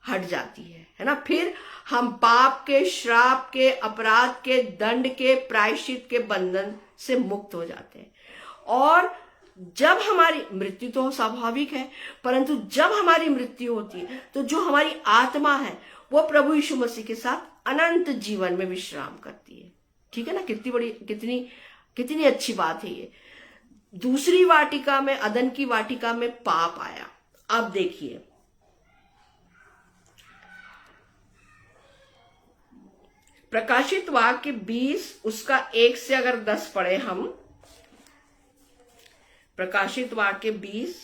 हट जाती है ना। फिर हम पाप के, श्राप के, अपराध के, दंड के, प्रायश्चित के बंधन से मुक्त हो जाते हैं। और जब हमारी मृत्यु तो स्वाभाविक है, परंतु जब हमारी मृत्यु होती है तो जो हमारी आत्मा है वो प्रभु यीशु मसीह के साथ अनंत जीवन में विश्राम करती है। ठीक है ना। कितनी अच्छी बात है ये। दूसरी वाटिका में, अदन की वाटिका में पाप आया। अब देखिए, प्रकाशित वाक्य 20 उसका 1 से अगर 10 पढ़े हम, प्रकाशित वाक्य 20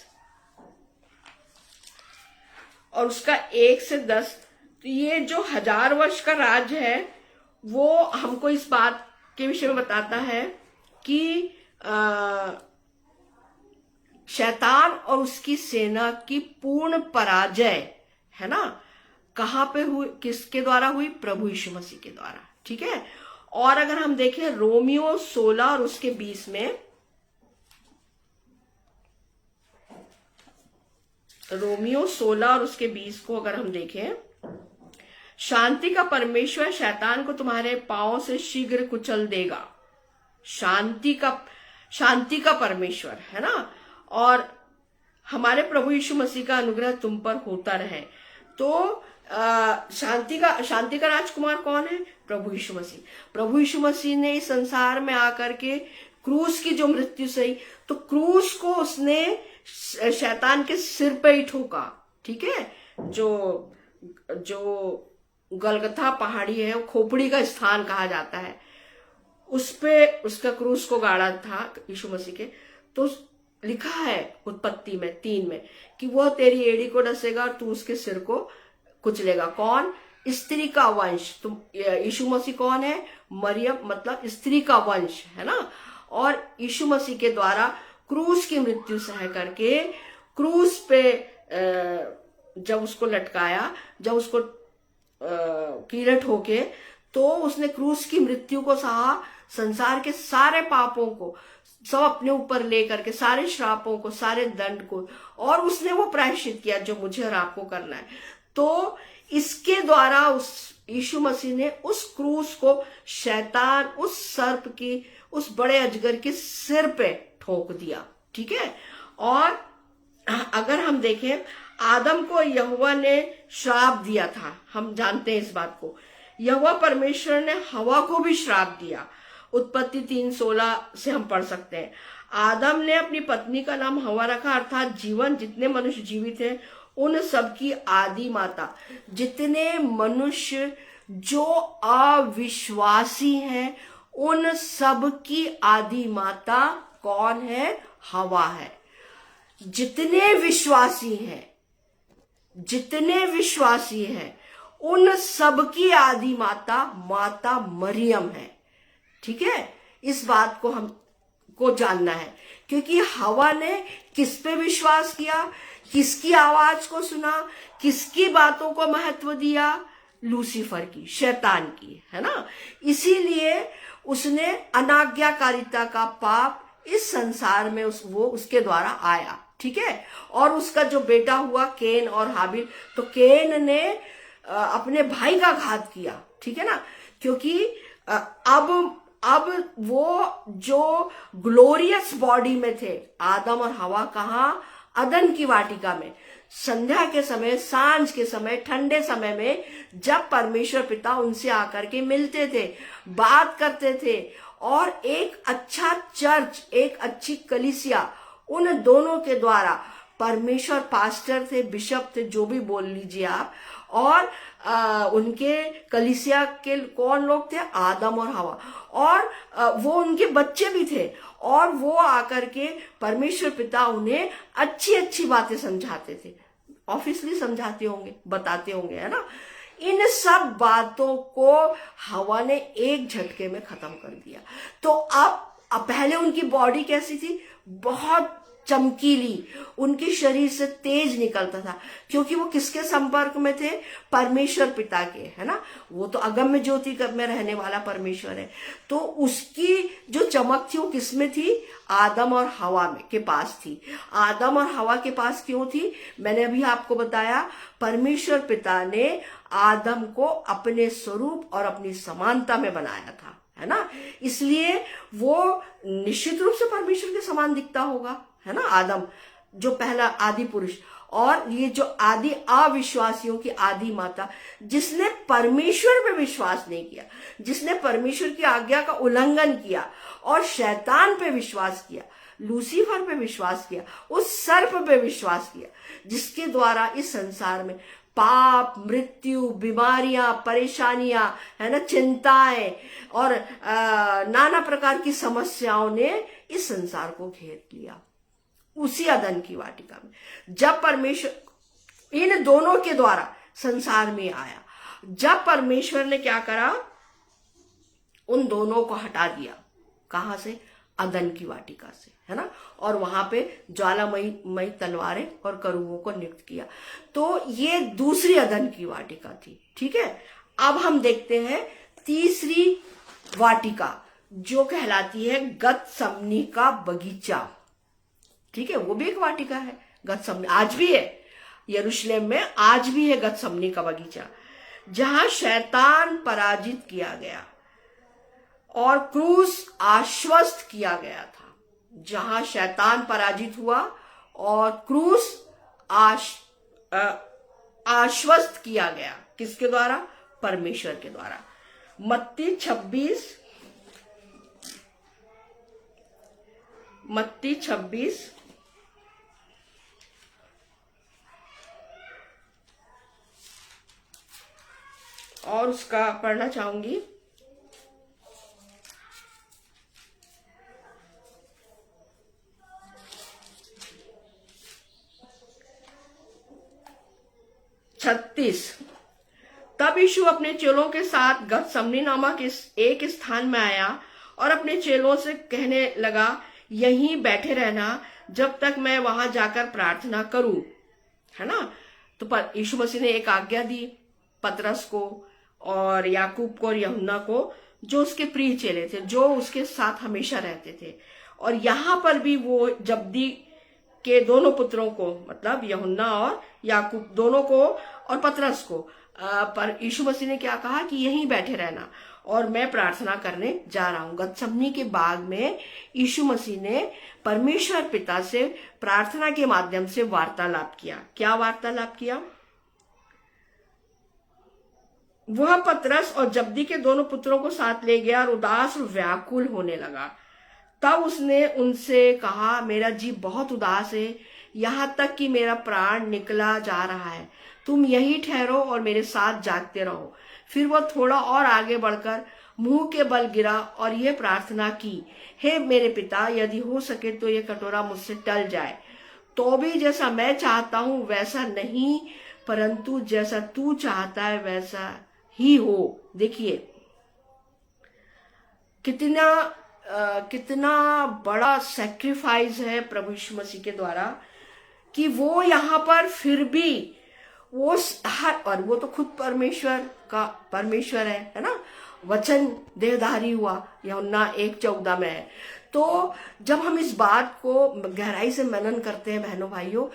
और उसका 1 से 10, तो ये जो 1000 वर्ष का राज है वो हमको इस बात के विषय में बताता है कि शैतान और उसकी सेना की पूर्ण पराजय, है ना, कहां पे हुई, किसके द्वारा हुई? प्रभु यीशु मसीह के द्वारा। ठीक है। और अगर हम देखें रोमियो 16 और उसके 20 में, रोमियो 16 और उसके 20 को अगर हम देखें, शांति का परमेश्वर शैतान को तुम्हारे पांवों से शीघ्र कुचल देगा। शांति का परमेश्वर, है ना। और हमारे प्रभु यीशु मसीह का अनुग्रह तुम पर होता रहे। तो शांति का राजकुमार कौन है? प्रभु यीशु मसीह। प्रभु यीशु मसीह ने इस संसार में आकर के क्रूस की जो मृत्यु सही, तो क्रूस को उसने शैतान के सिर पे ही ठोका। ठीक है। जो गलगथा पहाड़ी है, वो खोपड़ी का स्थान कहा जाता है, उस पे उसका क्रूस को गाड़ा था यीशु मसीह के। तो लिखा है उत्पत्ति में 3 में कि वह तेरी एड़ी को डसेगा और तू उसके सिर को कुचलेगा। कौन? स्त्री का वंश। तुम, यीशु मसीह कौन है? मरियम, मतलब स्त्री का वंश, है ना। और यीशु मसीह के द्वारा क्रूस की मृत्यु सह करके, क्रूस पे जब उसको लटकाया, जब उसको कीलट होके, तो उसने क्रूस की मृत्यु को सहा, संसार के सारे पापों को सब अपने ऊपर ले करके, सारे श्रापों को, सारे दंड को, और उसने वो प्रायश्चित किया जो मुझे और आपको करना है। तो इसके द्वारा उस यीशु मसीह ने उस क्रूस को शैतान, उस सर्प की, उस बड़े अजगर के सिर पे ठोक दिया। ठीक है। और अगर हम देखें, आदम को यहोवा ने श्राप दिया था, हम जानते हैं इस बात को। यहोवा परमेश्वर ने हवा को भी श्राप दिया। उत्पत्ति 3:16 से हम पढ़ सकते हैं। आदम ने अपनी पत्नी का नाम हवा रखा, अर्थात जीवन, जितने मनुष्य जीवित हैं उन सबकी आदि माता। जितने मनुष्य जो अविश्वासी हैं उन सब की आदि माता कौन है? हवा है। जितने विश्वासी हैं उन सब की आदि माता मरियम है। ठीक है। इस बात को हमको जानना है, क्योंकि हवा ने किस पे विश्वास किया, किसकी आवाज को सुना, किसकी बातों को महत्व दिया? लूसीफर की, शैतान की, है ना। इसीलिए उसने अनाज्ञाकारिता का पाप इस संसार में उसके द्वारा आया। ठीक है। और उसका जो बेटा हुआ केन और हाबिल, तो केन ने अपने भाई का घात किया। ठीक है ना। क्योंकि अब वो जो ग्लोरियस बॉडी में थे, आदम और हवा, कहाँ? अदन की वाटिका में। संध्या के समय, सांझ के समय, ठंडे समय में जब परमेश्वर पिता उनसे आकर के मिलते थे, बात करते थे, और एक अच्छा चर्च, एक अच्छी कलीसिया उन दोनों के द्वारा, परमेश्वर पास्टर थे, बिशप थे, जो भी बोल लीजिए आप, और उनके कलीसिया के कौन लोग थे? आदम और हवा, और वो उनके बच्चे भी थे, और वो आकर के परमेश्वर पिता उन्हें अच्छी अच्छी बातें समझाते थे, ऑफिसली समझाते होंगे, बताते होंगे, है ना। इन सब बातों को हवा ने एक झटके में खत्म कर दिया। तो अब पहले उनकी बॉडी कैसी थी? बहुत चमकीली, उनके शरीर से तेज निकलता था, क्योंकि वो किसके संपर्क में थे? परमेश्वर पिता के, है ना। वो तो अगम्य ज्योति में रहने वाला परमेश्वर है। तो उसकी जो चमक थी वो किसमें थी? आदम और हवा में के पास थी। आदम और हवा के पास क्यों थी? मैंने अभी आपको बताया, परमेश्वर पिता ने आदम को अपने स्वरूप और अपनी समानता में बनाया था, है ना। इसलिए वो निश्चित रूप से परमेश्वर के समान दिखता होगा, है ना, आदम जो पहला आदि पुरुष। और ये जो आदि अविश्वासियों की आदि माता, जिसने परमेश्वर पे विश्वास नहीं किया, जिसने परमेश्वर की आज्ञा का उल्लंघन किया और शैतान पे विश्वास किया, लूसीफर पे विश्वास किया, उस सर्प पे विश्वास किया, जिसके द्वारा इस संसार में पाप, मृत्यु, बीमारियां, परेशानियां, है ना, चिंताएं और नाना प्रकार की समस्याओं ने इस संसार को घेर लिया। उसी अदन की वाटिका में जब परमेश्वर इन दोनों के द्वारा संसार में आया, जब परमेश्वर ने क्या करा? उन दोनों को हटा दिया। कहां से? अदन की वाटिका से, है ना। और वहां पे ज्वालामयी तलवारें और करूबों को नियुक्त किया। तो ये दूसरी अदन की वाटिका थी, ठीक है। अब हम देखते हैं तीसरी वाटिका, जो कहलाती है गतसमनी का बगीचा, ठीक है। वो भी एक वाटिका है, गतसमनी आज भी है, यरूशलेम में आज भी है गतसमनी का बगीचा, जहां शैतान पराजित किया गया और क्रूस आश्वस्त किया गया था। जहां शैतान पराजित हुआ और क्रूस आश्वस्त किया गया, किसके द्वारा? परमेश्वर के द्वारा। मत्ती 26 और उसका पढ़ना चाहूंगी। तब यीशु अपने चेलों के साथ गतसमनी नामक एक स्थान में आया और अपने चेलों से कहने लगा, यहीं बैठे रहना जब तक मैं वहां जाकर प्रार्थना करूं, है ना। तो यीशु मसीह ने एक आज्ञा दी पतरस को और याकूब को और यूहन्ना को, जो उसके प्रिय चेले थे, जो उसके साथ हमेशा रहते थे। और यहां पर भी वो जब्दी के दोनों पुत्रों को, मतलब यूहन्ना और याकूब दोनों को और पतरस को, पर यीशु मसीह ने क्या कहा कि यहीं बैठे रहना और मैं प्रार्थना करने जा रहा हूं। गतसमनी के बाग में यीशु मसीह ने परमेश्वर पिता से प्रार्थना के माध्यम से वार्तालाप किया। क्या वार्तालाप किया? वह पतरस और जब्दी के दोनों पुत्रों को साथ ले गया और उदास और व्याकुल होने लगा। तब उसने उनसे कहा, मेरा जी बहुत उदास है, यहां तक कि मेरा प्राण निकला जा रहा है। तुम यहीं ठहरो और मेरे साथ जागते रहो। फिर वह थोड़ा और आगे बढ़कर मुंह के बल गिरा और यह प्रार्थना की, हे मेरे पिता, यदि हो सके तो यह कटोरा मुझसे टल जाए, तो भी जैसा मैं चाहता हूं वैसा नहीं, परंतु जैसा तू चाहता है वैसा ही हो। देखिए कितना बड़ा सैक्रिफाइस है प्रभु यीशु मसीह के द्वारा, कि वो यहाँ पर फिर भी वो और वो तो खुद परमेश्वर है ना। वचन देहधारी हुआ, यूहन्ना 1:14 में है। तो जब हम इस बात को गहराई से मनन करते हैं बहनों भाइयों,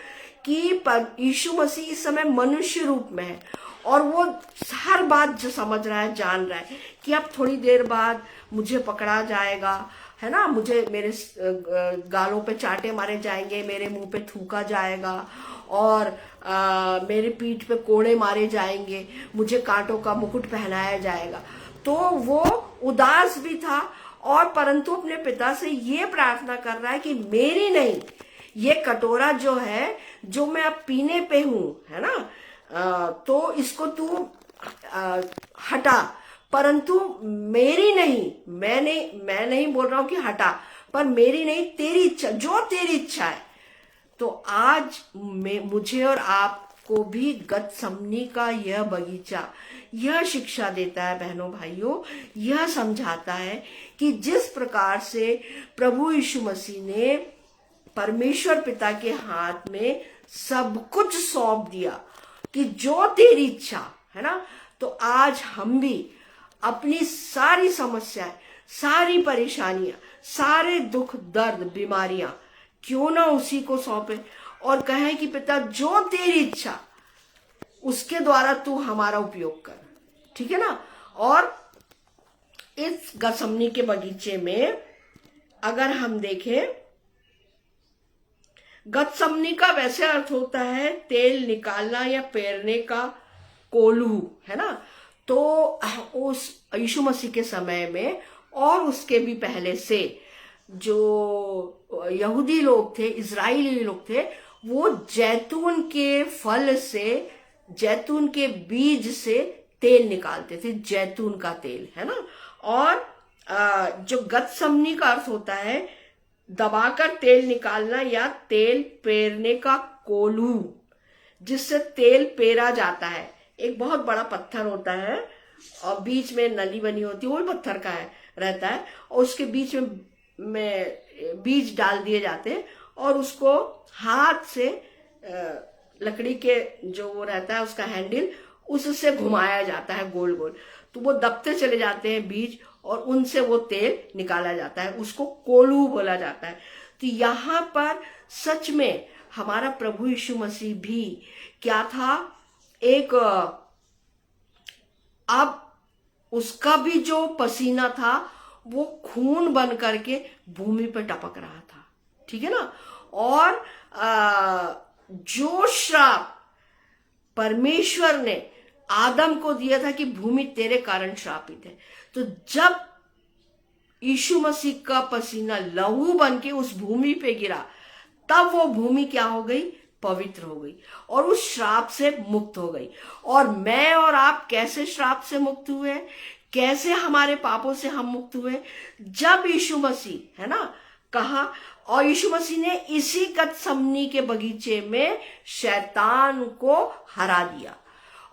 कि यीशु मसीह इस समय मनुष्य रूप में है और वो हर बात जो समझ रहा है, जान रहा है कि अब थोड़ी देर बाद मुझे पकड़ा जाएगा, है ना, मुझे मेरे गालों पे चांटे मारे जाएंगे, मेरे मुंह पे थूका जाएगा और मेरे पीठ पे कोड़े मारे जाएंगे, मुझे कांटों का मुकुट पहनाया जाएगा। तो वो उदास भी था, और परंतु अपने पिता से ये प्रार्थना कर रहा है कि मेरी नहीं, ये कटोरा जो है, जो मैं अब पीने पे हूं, है ना, तो इसको तू हटा, परंतु मेरी नहीं, मैं नहीं बोल रहा हूं कि हटा, पर मेरी नहीं तेरी इच्छा, जो तेरी इच्छा है। तो आज मुझे और आपको भी गतसमनी का यह बगीचा यह शिक्षा देता है बहनों भाइयों, यह समझाता है कि जिस प्रकार से प्रभु यीशु मसीह ने परमेश्वर पिता के हाथ में सब कुछ सौंप दिया कि जो तेरी इच्छा है ना, तो आज हम भी अपनी सारी समस्याएं, सारी परेशानियां, सारे दुख दर्द बीमारियां क्यों ना उसी को सौंपे और कहे कि पिता जो तेरी इच्छा, उसके द्वारा तू हमारा उपयोग कर, ठीक है ना। और इस गतसमनी के बगीचे में अगर हम देखें, गतसमनी का वैसे अर्थ होता है तेल निकालना या पेरने का कोल्हू, है ना। तो उस यीशु मसीह के समय में और उसके भी पहले से जो यहूदी लोग थे, इजरायली लोग थे, वो जैतून के फल से, जैतून के बीज से तेल निकालते थे, जैतून का तेल, है ना। और जो गतसमनी का अर्थ होता है दबाकर तेल निकालना या तेल पेरने का कोल्हू, जिससे तेल पेरा जाता है। एक बहुत बड़ा पत्थर होता है और बीच में नली बनी होती है, वो भी पत्थर का है रहता है, और उसके बीच में बीज डाल दिए जाते हैं और उसको हाथ से लकड़ी के जो वो रहता है उसका हैंडल, उससे घुमाया जाता है गोल गोल, तो वो दबते चले जाते हैं बीज और उनसे वो तेल निकाला जाता है, उसको कोल्हू बोला जाता है। तो यहाँ पर सच में हमारा प्रभु यीशु मसीह भी क्या था, एक अब उसका भी जो पसीना था वो खून बन करके भूमि पर टपक रहा था, ठीक है ना। और जो श्राप परमेश्वर ने आदम को दिया था कि भूमि तेरे कारण श्रापित है, तो जब यीशु मसीह का पसीना लहू बन के उस भूमि पे गिरा, तब वो भूमि क्या हो गई, पवित्र हो गई और उस श्राप से मुक्त हो गई। और मैं और आप कैसे श्राप से मुक्त हुए, कैसे हमारे पापों से हम मुक्त हुए, जब यीशु मसीह, है ना, कहा, और यीशु मसीह ने इसी गतसमनी के बगीचे में शैतान को हरा दिया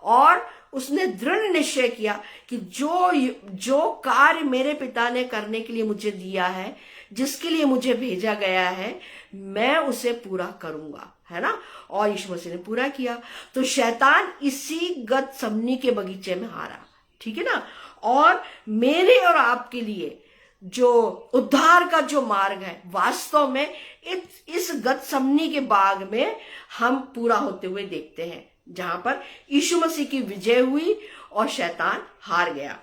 और उसने दृढ़ निश्चय किया कि जो कार्य मेरे पिता ने करने के लिए मुझे दिया है, जिसके लिए मुझे भेजा गया है, मैं उसे पूरा करूंगा, है ना। और यीशु मसीह ने पूरा किया। तो शैतान इसी गतसमनी के बगीचे में हारा, ठीक है ना। और मेरे और आपके लिए जो उद्धार का जो मार्ग है, वास्तव में इस गतसमनी के बाग में हम पूरा होते हुए देखते हैं, जहां पर यीशु मसीह की विजय हुई और शैतान हार गया।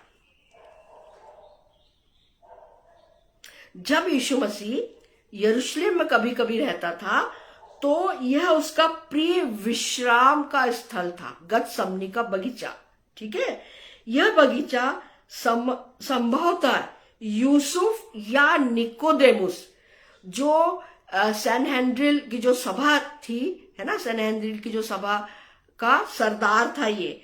जब यीशु मसीह यरूशलेम में कभी कभी रहता था, तो यह उसका प्रिय विश्राम का स्थल था, गतसमनी का बगीचा, ठीक है। यह बगीचा संभवतः यूसुफ या निकोदेमुस, जो सनहेद्रिन की जो सभा थी, है ना, सनहेद्रिन की जो सभा का सरदार था ये,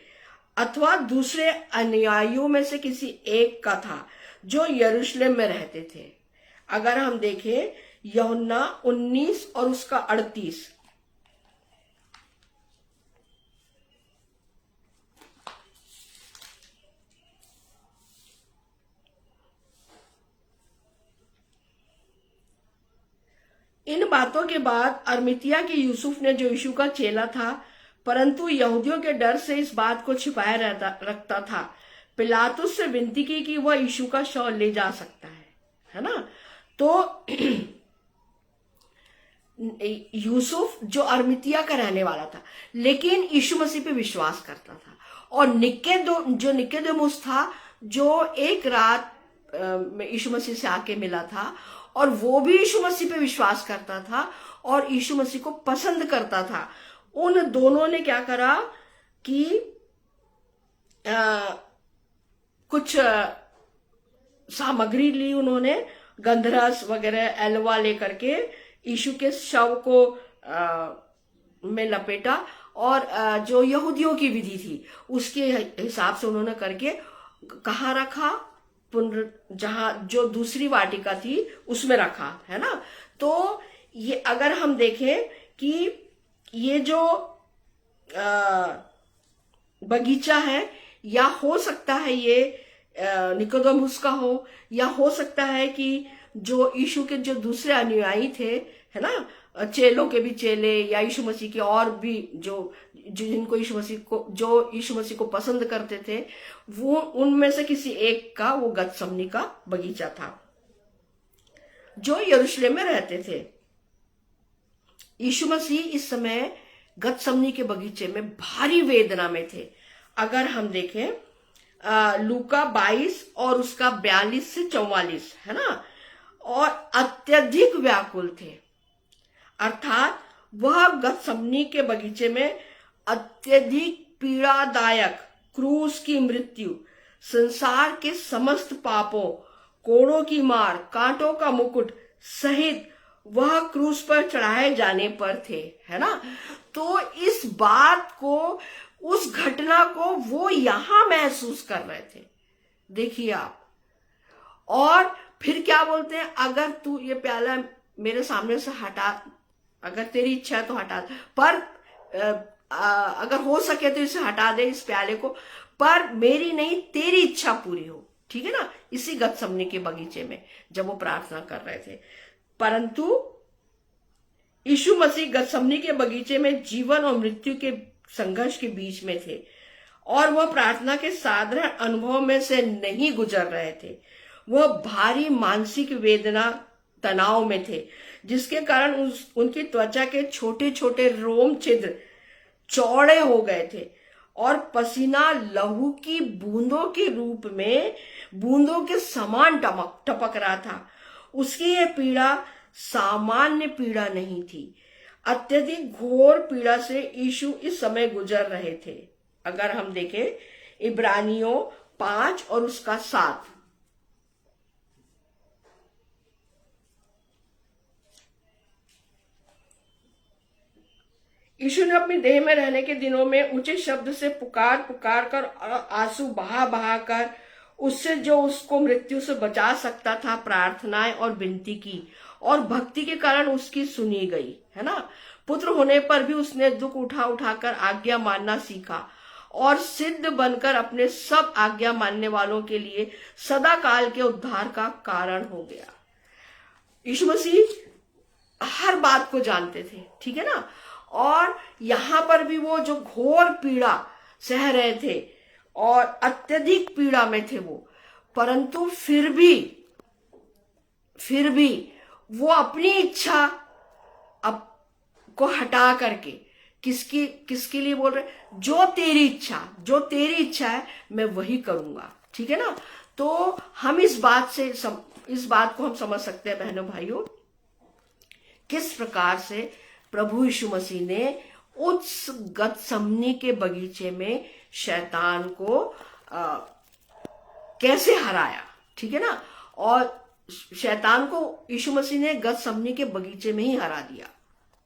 अथवा दूसरे अनुयायियों में से किसी एक का था जो यरूशलेम में रहते थे। अगर हम देखें यूहन्ना 19 और उसका 38, इन बातों के बाद अरमितिया के यूसुफ ने, जो यीशु का चेला था परंतु यहूदियों के डर से इस बात को छिपाए रखता था, पिलातुस से विनती की कि वह यीशु का शव ले जा सकता है ना। तो यूसुफ जो अरमितिया का रहने वाला था, लेकिन यीशु मसीह पे विश्वास करता था, और निकोदेमुस था जो एक रात में यीशु मसीह से आके मिला था, और वो भी यीशु मसीह पे विश्वास करता था और यीशु मसीह को पसंद करता था। उन दोनों ने क्या करा कि कुछ सामग्री ली उन्होंने, गंधरस वगैरह एलवा लेकर के यीशु के शव को में लपेटा, और जो यहूदियों की विधि थी उसके हिसाब से उन्होंने करके कहाँ रखा, जहां जो दूसरी वाटिका थी उसमें रखा, है ना। तो ये अगर हम देखें कि ये जो बगीचा है, या हो सकता है ये निकोदेमुस का हो, या हो सकता है कि जो यीशु के जो दूसरे अनुयायी थे, है ना, चेलों के भी चेले, या यीशु मसीह के और भी जो जिनको यीशु मसीह को पसंद करते थे, वो उनमें से किसी एक का वो गतसमनी का बगीचा था, जो यरूशलेम में रहते थे। यीशु मसीह इस समय गतसमनी के बगीचे में भारी वेदना में थे। अगर हम देखें लूका 22 और उसका 42 से 44, है ना, और अत्यधिक व्याकुल थे, अर्थात वह गतसमनी के बगीचे में अत्यधिक पीड़ादायक क्रूस की मृत्यु, संसार के समस्त पापों, कोड़ों की मार, कांटों का मुकुट सहित वह क्रूस पर चढ़ाए जाने पर थे, है ना। तो इस बात को, उस घटना को वो यहां महसूस कर रहे थे, देखिए आप। और फिर क्या बोलते हैं, अगर तू ये प्याला मेरे सामने से हटा, अगर तेरी इच्छा है तो हटा, पर अगर हो सके तो इसे हटा दे, इस प्याले को, पर मेरी नहीं तेरी इच्छा पूरी हो, ठीक है ना। इसी गतसमनी के बगीचे में जब वो प्रार्थना कर रहे थे, परंतु यीशु मसीह गतसमनी के बगीचे में जीवन और मृत्यु के संघर्ष के बीच में थे, और वह प्रार्थना के साधारण अनुभव में से नहीं गुजर रहे थे। वह भारी मानसिक वेदना, तनाव में थे, जिसके कारण उनकी त्वचा के छोटे छोटे रोम छिद्र चौड़े हो गए थे, और पसीना लहू की बूंदों के रूप में बूंदों के समान टपक रहा था। उसकी यह पीड़ा सामान्य पीड़ा नहीं थी, अत्यधिक घोर पीड़ा से यीशु इस समय गुजर रहे थे। अगर हम देखें इब्रानियों 5 और उसका 7, यीशु ने अपनी देह में रहने के दिनों में ऊंचे शब्द से पुकार पुकार कर, आंसू बहा बहा कर उससे जो उसको मृत्यु से बचा सकता था प्रार्थनाएं और विनती की, और भक्ति के कारण उसकी सुनी गई, है ना। पुत्र होने पर भी उसने दुख उठा उठाकर आज्ञा मानना सीखा, और सिद्ध बनकर अपने सब आज्ञा मानने वालों के लिए सदा काल के उद्धार का कारण हो गया। यीशु मसीह हर बात को जानते थे, ठीक है ना। और यहां पर भी वो जो घोर पीड़ा सह रहे थे और अत्यधिक पीड़ा में थे वो, परंतु फिर भी वो अपनी इच्छा अब को हटा करके किसके लिए बोल रहे, जो तेरी इच्छा है मैं वही करूंगा, ठीक है ना। तो हम इस बात को हम समझ सकते हैं बहनों भाइयों, किस प्रकार से प्रभु यीशु मसीह ने उस गतसमनी के बगीचे में शैतान को कैसे हराया, ठीक है ना। और शैतान को यीशु मसीह ने गतसमनी के बगीचे में ही हरा दिया,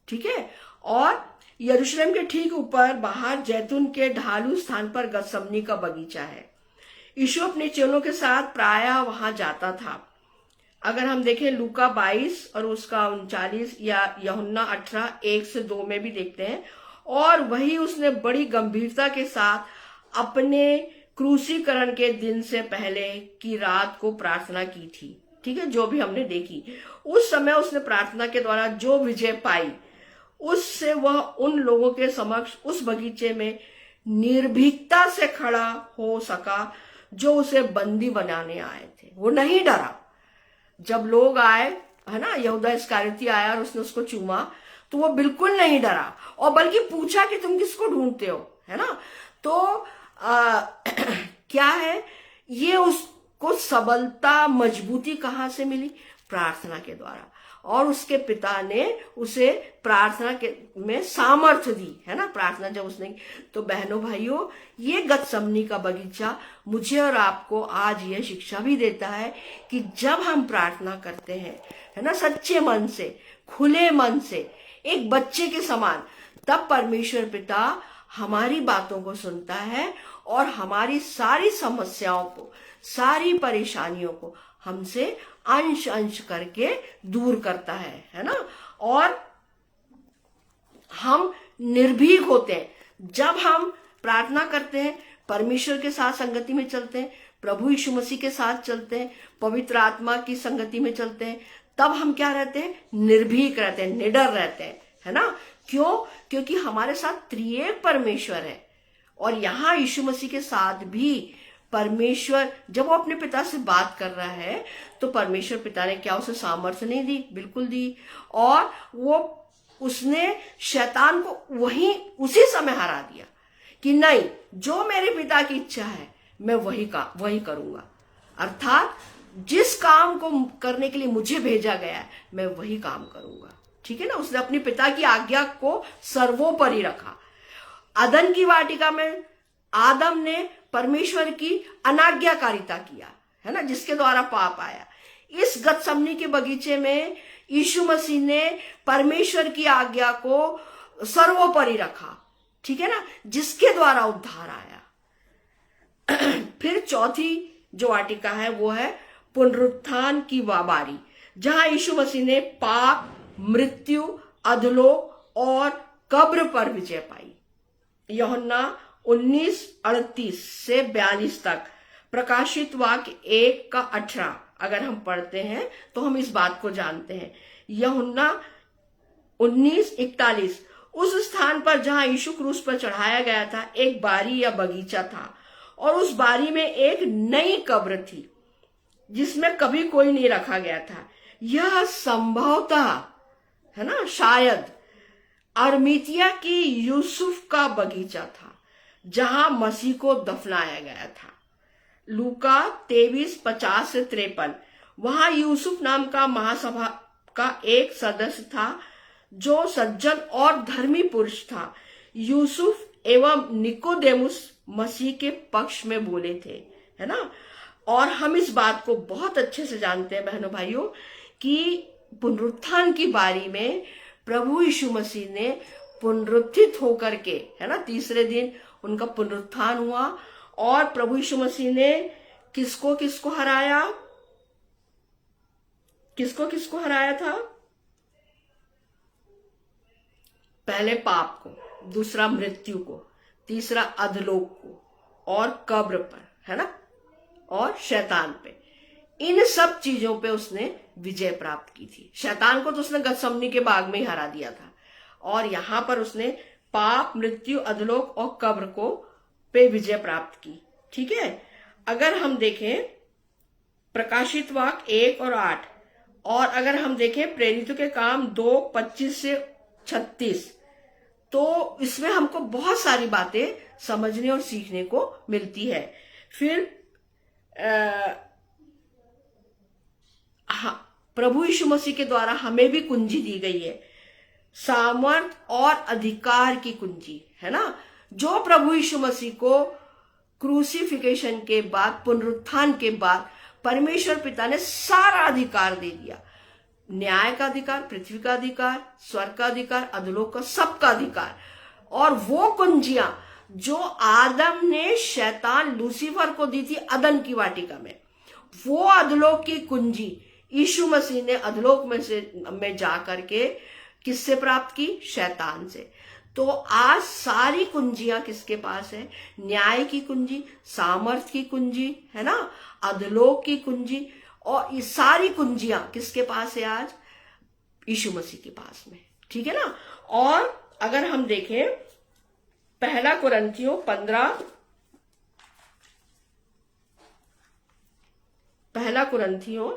ठीक है। और यरूशलेम के ठीक ऊपर बाहर जैतून के ढालू स्थान पर गतसमनी का बगीचा है। यीशु अपने चेलों के साथ प्रायः वहां जाता था। अगर हम देखें लूका 22 और उसका 39, या यूहन्ना 18 1 से 2 में भी देखते हैं, और वही उसने बड़ी गंभीरता के साथ अपने क्रूसीकरण के दिन से पहले की रात को प्रार्थना की थी, ठीक है, जो भी हमने देखी। उस समय उसने प्रार्थना के द्वारा जो विजय पाई, उससे वह उन लोगों के समक्ष उस बगीचे में निर्भीकता से खड़ा हो सका जो उसे बंदी बनाने आए थे। वो नहीं डरा। जब लोग आए, है ना, यहूदा इस्करियोती आया और उसने उसको चूमा, तो वो बिल्कुल नहीं डरा, और बल्कि पूछा कि तुम किसको ढूंढते हो, है ना। तो क्या है ये, उसको सबलता, मजबूती कहां से मिली? प्रार्थना के द्वारा। और उसके पिता ने उसे प्रार्थना के में सामर्थ्य दी, है ना, प्रार्थना जब उसने। तो बहनों भाइयों, ये गतसमनी का बगीचा मुझे और आपको आज यह शिक्षा भी देता है कि जब हम प्रार्थना करते हैं, है ना, सच्चे मन से, खुले मन से, एक बच्चे के समान, तब परमेश्वर पिता हमारी बातों को सुनता है और हमारी सारी समस्याओं को, सारी परेशानियों को हमसे अंश अंश करके दूर करता है ना। और हम निर्भीक होते हैं जब हम प्रार्थना करते हैं, परमेश्वर के साथ संगति में चलते हैं, प्रभु यीशु मसीह के साथ चलते हैं, पवित्र आत्मा की संगति में चलते हैं, तब हम क्या रहते हैं? निर्भीक रहते हैं, निडर रहते हैं, है ना। क्यों? क्योंकि हमारे साथ त्रिएक परमेश्वर है। और यहां यीशु मसीह के साथ भी परमेश्वर, जब वो अपने पिता से बात कर रहा है, तो परमेश्वर पिता ने क्या उसे सामर्थ्य नहीं दी? बिल्कुल दी। और वो उसने शैतान को उसी समय हरा दिया कि नहीं, जो मेरे पिता की इच्छा है मैं वही करूंगा। अर्थात जिस काम को करने के लिए मुझे भेजा गया है मैं वही काम करूंगा। ठीक है ना। उसने अपने पिता की आज्ञा को सर्वोपरि रखा। अदन की वाटिका में आदम ने परमेश्वर की अनाज्ञाकारिता किया, है ना, जिसके द्वारा पाप आया। इस गतसमनी के बगीचे में यीशु मसीह ने परमेश्वर की आज्ञा को सर्वोपरि रखा, ठीक है ना, जिसके द्वारा उद्धार आया। फिर चौथी जो वाटिका है वो है पुनरुत्थान की बारी, जहां यीशु मसीह ने पाप, मृत्यु, अधोलोक और कब्र पर विजय पाई। यूहन्ना 19:38 से 42 तक, प्रकाशित वाक्य 1:18 अगर हम पढ़ते हैं तो हम इस बात को जानते हैं। यूहन्ना 19:41, उस स्थान पर जहां यीशु क्रूस पर चढ़ाया गया था एक बारी या बगीचा था, और उस बारी में एक नई कब्र थी जिसमें कभी कोई नहीं रखा गया था। यह संभवतः, है ना, शायद अरमीतिया की यूसुफ का बगीचा था जहां मसीह को दफनाया गया था। लूका 23:50 से 53, वहां यूसुफ नाम का महासभा का एक सदस्य था जो सज्जन और धर्मी पुरुष था। यूसुफ एवं निकोदेमुस मसीह के पक्ष में बोले थे, है ना। और हम इस बात को बहुत अच्छे से जानते हैं बहनों भाइयों कि पुनरुत्थान की बारी में प्रभु यीशु मसीह ने पुनरुत्थित होकर के, है ना, तीसरे दिन उनका पुनरुत्थान हुआ। और प्रभु यीशु मसीह ने किसको किसको हराया? किसको किसको हराया था? पहले पाप को, दूसरा मृत्यु को, तीसरा अधलोक को और कब्र पर, है ना, और शैतान पे। इन सब चीजों पे उसने विजय प्राप्त की थी। शैतान को तो उसने गतसमनी के बाग में ही हरा दिया था, और यहां पर उसने पाप, मृत्यु, अधलोक और कब्र को पे विजय प्राप्त की। ठीक है। अगर हम देखें प्रकाशित वाक्य 1:8, और अगर हम देखें प्रेरितों के काम 2:25 से 36, तो इसमें हमको बहुत सारी बातें समझने और सीखने को मिलती है। फिर प्रभु यीशु मसीह के द्वारा हमें भी कुंजी दी गई है, सामर्थ और अधिकार की कुंजी, है ना, जो प्रभु यीशु मसीह को क्रूसिफिकेशन के बाद, पुनरुत्थान के बाद परमेश्वर पिता ने सारा अधिकार दे दिया। न्याय का अधिकार, पृथ्वी का अधिकार, स्वर्ग का अधिकार, अधोलोक का, सबका अधिकार। और वो कुंजियां जो आदम ने शैतान लूसीफर को दी थी अदन की वाटिका में, वो अधोलोक की कुंजी यीशु मसीह ने अधोलोक में जा करके किससे प्राप्त की? शैतान से। तो आज सारी कुंजियां किसके पास है? न्याय की कुंजी, सामर्थ की कुंजी, है ना, अधोलोक की कुंजी, और ये सारी कुंजियां किसके पास है आज? यीशु मसीह के पास में। ठीक है ना। और अगर हम देखें पहला कुरिन्थियों 15, पहला कुरिन्थियों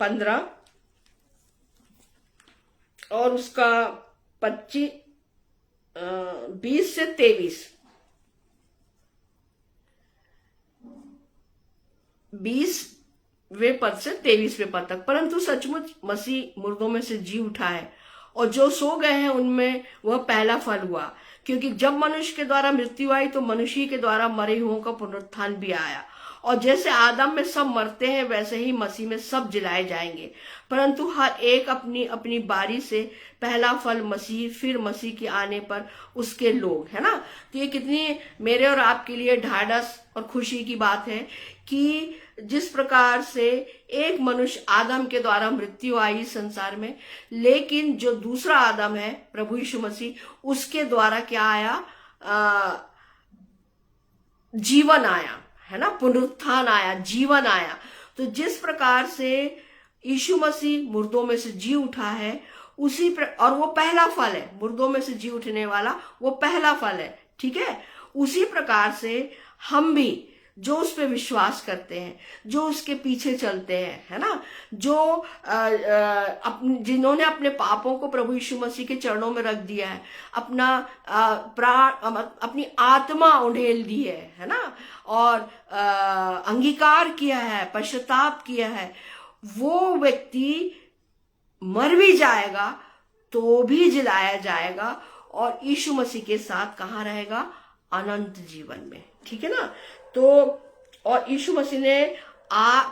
15 और उसका 20 से 23, 20वें पद से 23वें पद तक। परंतु सचमुच मसीह मुर्दों में से जी उठा है, और जो सो गए हैं उनमें वह पहला फल हुआ। क्योंकि जब मनुष्य के द्वारा मृत्यु आई तो मनुष्य के द्वारा मरे हुओं का पुनरुत्थान भी आया। और जैसे आदम में सब मरते हैं वैसे ही मसीह में सब जिलाए जाएंगे, परंतु हर एक अपनी अपनी बारी से। पहला फल मसीह, फिर मसीह के आने पर उसके लोग, है ना। तो ये कितनी मेरे और आपके लिए ढाढ़स और खुशी की बात है कि जिस प्रकार से एक मनुष्य आदम के द्वारा मृत्यु आई संसार में, लेकिन जो दूसरा आदम है प्रभु यीशु मसीह, उसके द्वारा क्या आया? जीवन आया, है ना, पुनरुत्थान आया, जीवन आया। तो जिस प्रकार से यीशु मसीह मुर्दों में से जी उठा है, और वो पहला फल है, मुर्दों में से जी उठने वाला वो पहला फल है, ठीक है। उसी प्रकार से हम भी जो उस पे विश्वास करते हैं, जो उसके पीछे चलते हैं, है ना, जो जिन्होंने अपने पापों को प्रभु यीशु मसीह के चरणों में रख दिया है, अपना प्राण, अपनी आत्मा उंडेल दी है ना, और अंगीकार किया है, पश्चाताप किया है, वो व्यक्ति मर भी जाएगा तो भी जिलाया जाएगा, और यीशु मसीह के साथ कहाँ रहेगा? अनंत जीवन में, ठीक है ना। तो और यीशु मसीह ने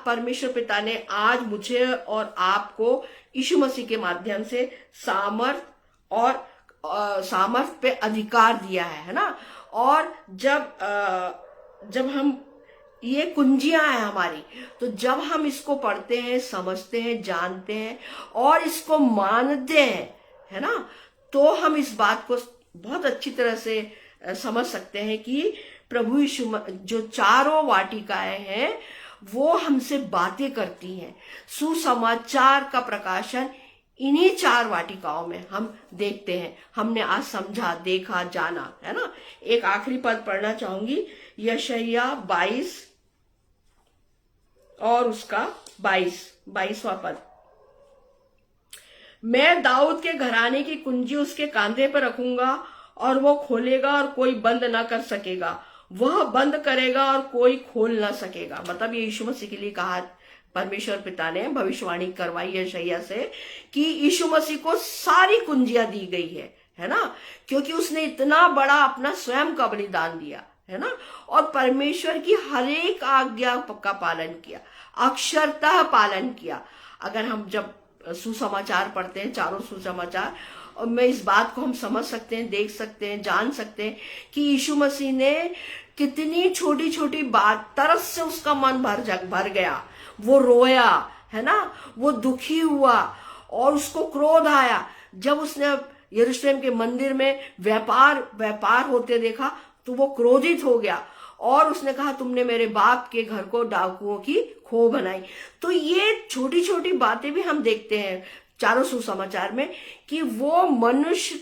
परमेश्वर पिता ने आज मुझे और आपको यीशु मसीह के माध्यम से सामर्थ पे अधिकार दिया है ना। और जब हम, ये कुंजियां हैं हमारी, तो जब हम इसको पढ़ते हैं, समझते हैं, जानते हैं और इसको मानते हैं, है ना, तो हम इस बात को बहुत अच्छी तरह से समझ सकते हैं कि प्रभु यीशु जो चारों वाटिकाएं हैं वो हमसे बातें करती हैं। सुसमाचार का प्रकाशन इन्हीं 4 वाटिकाओं में हम देखते हैं। हमने आज समझा, देखा, जाना, है ना। एक आखिरी पद पढ़ना चाहूंगी, यशायाह 22 और उसका 22वां पद। मैं दाऊद के घराने की कुंजी उसके कांधे पर रखूंगा, और वो खोलेगा और कोई बंद ना कर सकेगा, वह बंद करेगा और कोई खोल ना सकेगा। मतलब ये यीशु मसीह के लिए कहा, परमेश्वर पिता ने भविष्यवाणी करवाई यशायाह से कि यीशु मसीह को सारी कुंजियां दी गई है ना, क्योंकि उसने इतना बड़ा अपना स्वयं का बलिदान दिया, है ना, और परमेश्वर की हर एक आज्ञा का पालन किया, अक्षरतः पालन किया। अगर हम जब सुसमाचार पढ़ते हैं, चारों सुसमाचार, और मैं इस बात को हम समझ सकते हैं, देख सकते हैं, जान सकते हैं कि यीशु मसीह ने कितनी छोटी छोटी बात, तरस से उसका मन भर गया, वो रोया, है ना, वो दुखी हुआ और उसको क्रोध आया जब उसने यरूशलेम के मंदिर में व्यापार होते देखा, तो वो क्रोधित हो गया और उसने कहा, तुमने मेरे बाप के घर को डाकुओं की खो बनाई। तो ये छोटी छोटी बातें भी हम देखते हैं चारों सुसमाचार में कि वो मनुष्य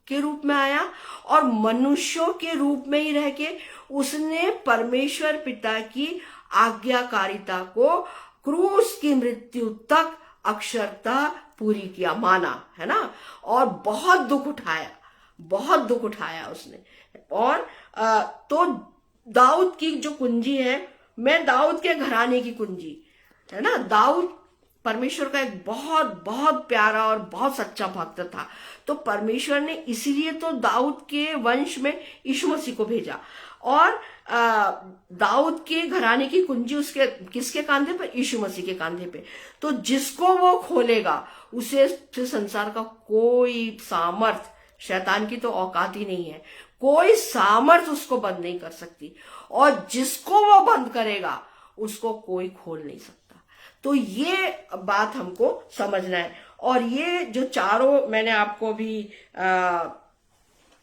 के रूप में आया और मनुष्यों के रूप में ही रह के उसने परमेश्वर पिता की आज्ञाकारिता को क्रूस की मृत्यु तक अक्षरतः पूरी किया, माना, है ना, और बहुत दुख उठाया उसने। और तो दाऊद की जो कुंजी है, मैं दाऊद के घराने की कुंजी, है ना। दाऊद परमेश्वर का एक बहुत बहुत प्यारा और बहुत सच्चा भक्त था, तो परमेश्वर ने इसीलिए तो दाऊद के वंश में यीशु मसीह को भेजा। और दाऊद के घराने की कुंजी उसके किसके कांधे पे? यीशु मसीह के कांधे पे। तो जिसको वो खोलेगा उसे संसार का कोई सामर्थ, शैतान की तो औकात ही नहीं है, कोई सामर्थ उसको बंद नहीं कर सकती, और जिसको वो बंद करेगा उसको कोई खोल नहीं सकता। तो ये बात हमको समझना है। और ये जो चारों मैंने आपको भी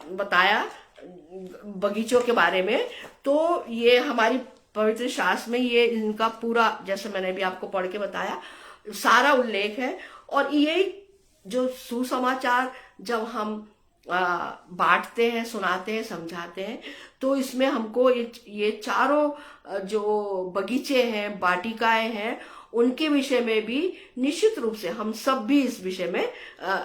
बताया बगीचों के बारे में, तो ये हमारी पवित्र शास्त्र में ये इनका पूरा, जैसे मैंने भी आपको पढ़ के बताया, सारा उल्लेख है। और ये जो सुसमाचार जब हम बांटते हैं, सुनाते हैं, समझाते हैं, तो इसमें हमको ये चारों जो बगीचे हैं, वाटिकाएं हैं, उनके विषय में भी निश्चित रूप से हम सब भी इस विषय में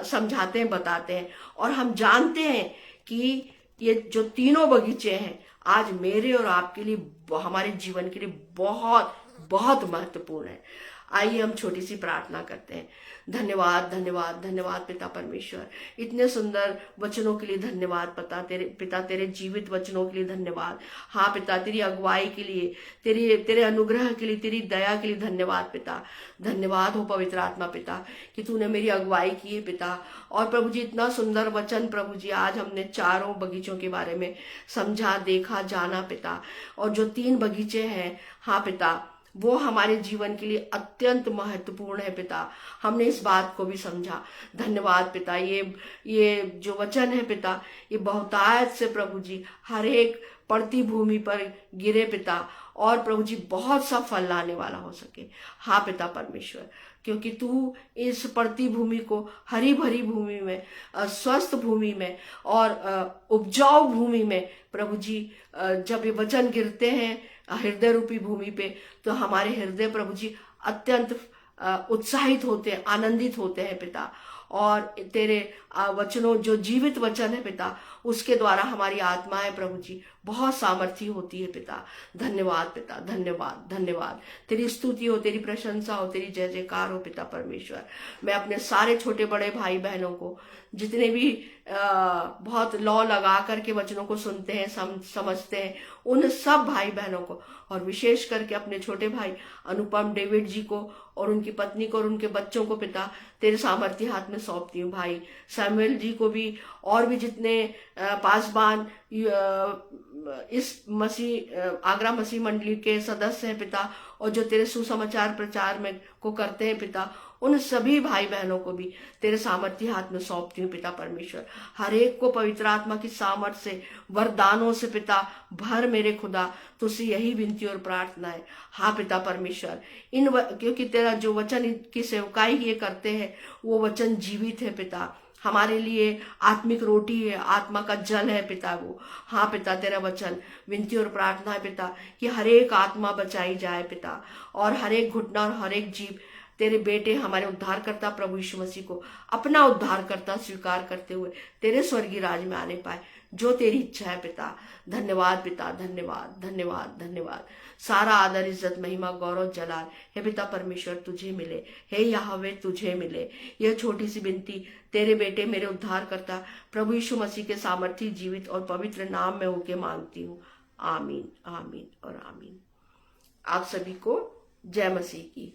समझाते हैं, बताते हैं। और हम जानते हैं कि ये जो तीनों बगीचे हैं आज मेरे और आपके लिए, हमारे जीवन के लिए बहुत बहुत महत्वपूर्ण है। आइए हम छोटी सी प्रार्थना करते हैं। धन्यवाद धन्यवाद धन्यवाद पिता परमेश्वर, इतने सुंदर वचनों के लिए धन्यवाद। पिता तेरे जीवित वचनों के लिए धन्यवाद। हाँ पिता, तेरी अगुवाई के लिए, तेरे अनुग्रह के लिए, तेरी दया के लिए धन्यवाद पिता। धन्यवाद हो पवित्र आत्मा पिता कि तूने मेरी अगुवाई की है पिता। और प्रभु जी इतना सुंदर वचन प्रभु जी, आज हमने चारों बगीचों के बारे में समझा, देखा, जाना पिता। और जो 3 बगीचे हैं हाँ पिता, वो हमारे जीवन के लिए अत्यंत महत्वपूर्ण है पिता। हमने इस बात को भी समझा। धन्यवाद पिता। ये जो वचन है पिता, ये बहुतायत से प्रभु जी हर एक पड़ती भूमि पर गिरे पिता, और प्रभु जी बहुत सा फल लाने वाला हो सके। हाँ पिता परमेश्वर, क्योंकि तू इस पड़ती भूमि को हरी भरी भूमि में, स्वस्थ भूमि में और उपजाऊ भूमि में प्रभु जी, जब ये वचन गिरते हैं हृदय रूपी भूमि पे, तो हमारे हृदय प्रभु जी अत्यंत उत्साहित होते हैं, आनंदित होते हैं पिता। और तेरे वचनों, जो जीवित वचन है पिता, उसके द्वारा हमारी आत्माएं प्रभु जी बहुत सामर्थी होती है पिता। धन्यवाद पिता, धन्यवाद धन्यवाद। तेरी स्तुति हो, तेरी प्रशंसा हो, तेरी जय जयकार हो पिता परमेश्वर। मैं अपने सारे छोटे बड़े भाई बहनों को, जितने भी बहुत लौ लगा करके वचनों को सुनते हैं, समझते हैं, उन सब भाई बहनों को, और विशेष करके अपने छोटे भाई अनुपम डेविड जी को और उनकी पत्नी को और उनके बच्चों को पिता तेरे सामर्थ्य हाथ में सौंपती हूँ। भाई सैमुअल जी को भी, और भी जितने पासबान इस आगरा मसीह मंडली के सदस्य हैं पिता, और जो तेरे सुसमाचार प्रचार में को करते हैं पिता, उन सभी भाई बहनों को भी तेरे सामर्थ्य हाथ में सौंपती हूँ पिता परमेश्वर। हर एक को पवित्र आत्मा की सामर्थ से, वरदानों से पिता भर मेरे खुदा। तुझसे यही विनती और प्रार्थना है। हाँ पिता परमेश्वर, क्योंकि तेरा जो वचन की सेवकाई ये करते हैं, वो वचन जीवित है पिता, हमारे लिए आत्मिक रोटी है, आत्मा का जल है पिता वो। हाँ पिता, तेरा वचन विनती और प्रार्थना है पिता कि हर एक आत्मा बचाई जाए पिता, और हर एक घुटना और हर एक जीव तेरे बेटे हमारे उद्धारकर्ता प्रभु यीशु मसीह को अपना उद्धारकर्ता स्वीकार करते हुए तेरे स्वर्गीय राज में आने पाए, जो तेरी इच्छा है पिता। धन्यवाद पिता, धन्यवाद धन्यवाद धन्यवाद। सारा आदर, इज्जत, महिमा, गौरव, जलाल हे पिता परमेश्वर तुझे मिले। हे यहोवे तुझे मिले। यह छोटी सी विनती तेरे बेटे मेरे उद्धारकर्ता प्रभु यीशु मसीह के सामर्थी, जीवित और पवित्र नाम में होके मांगती हूँ। आमीन आमीन और आमीन। आप सभी को जय मसीह की।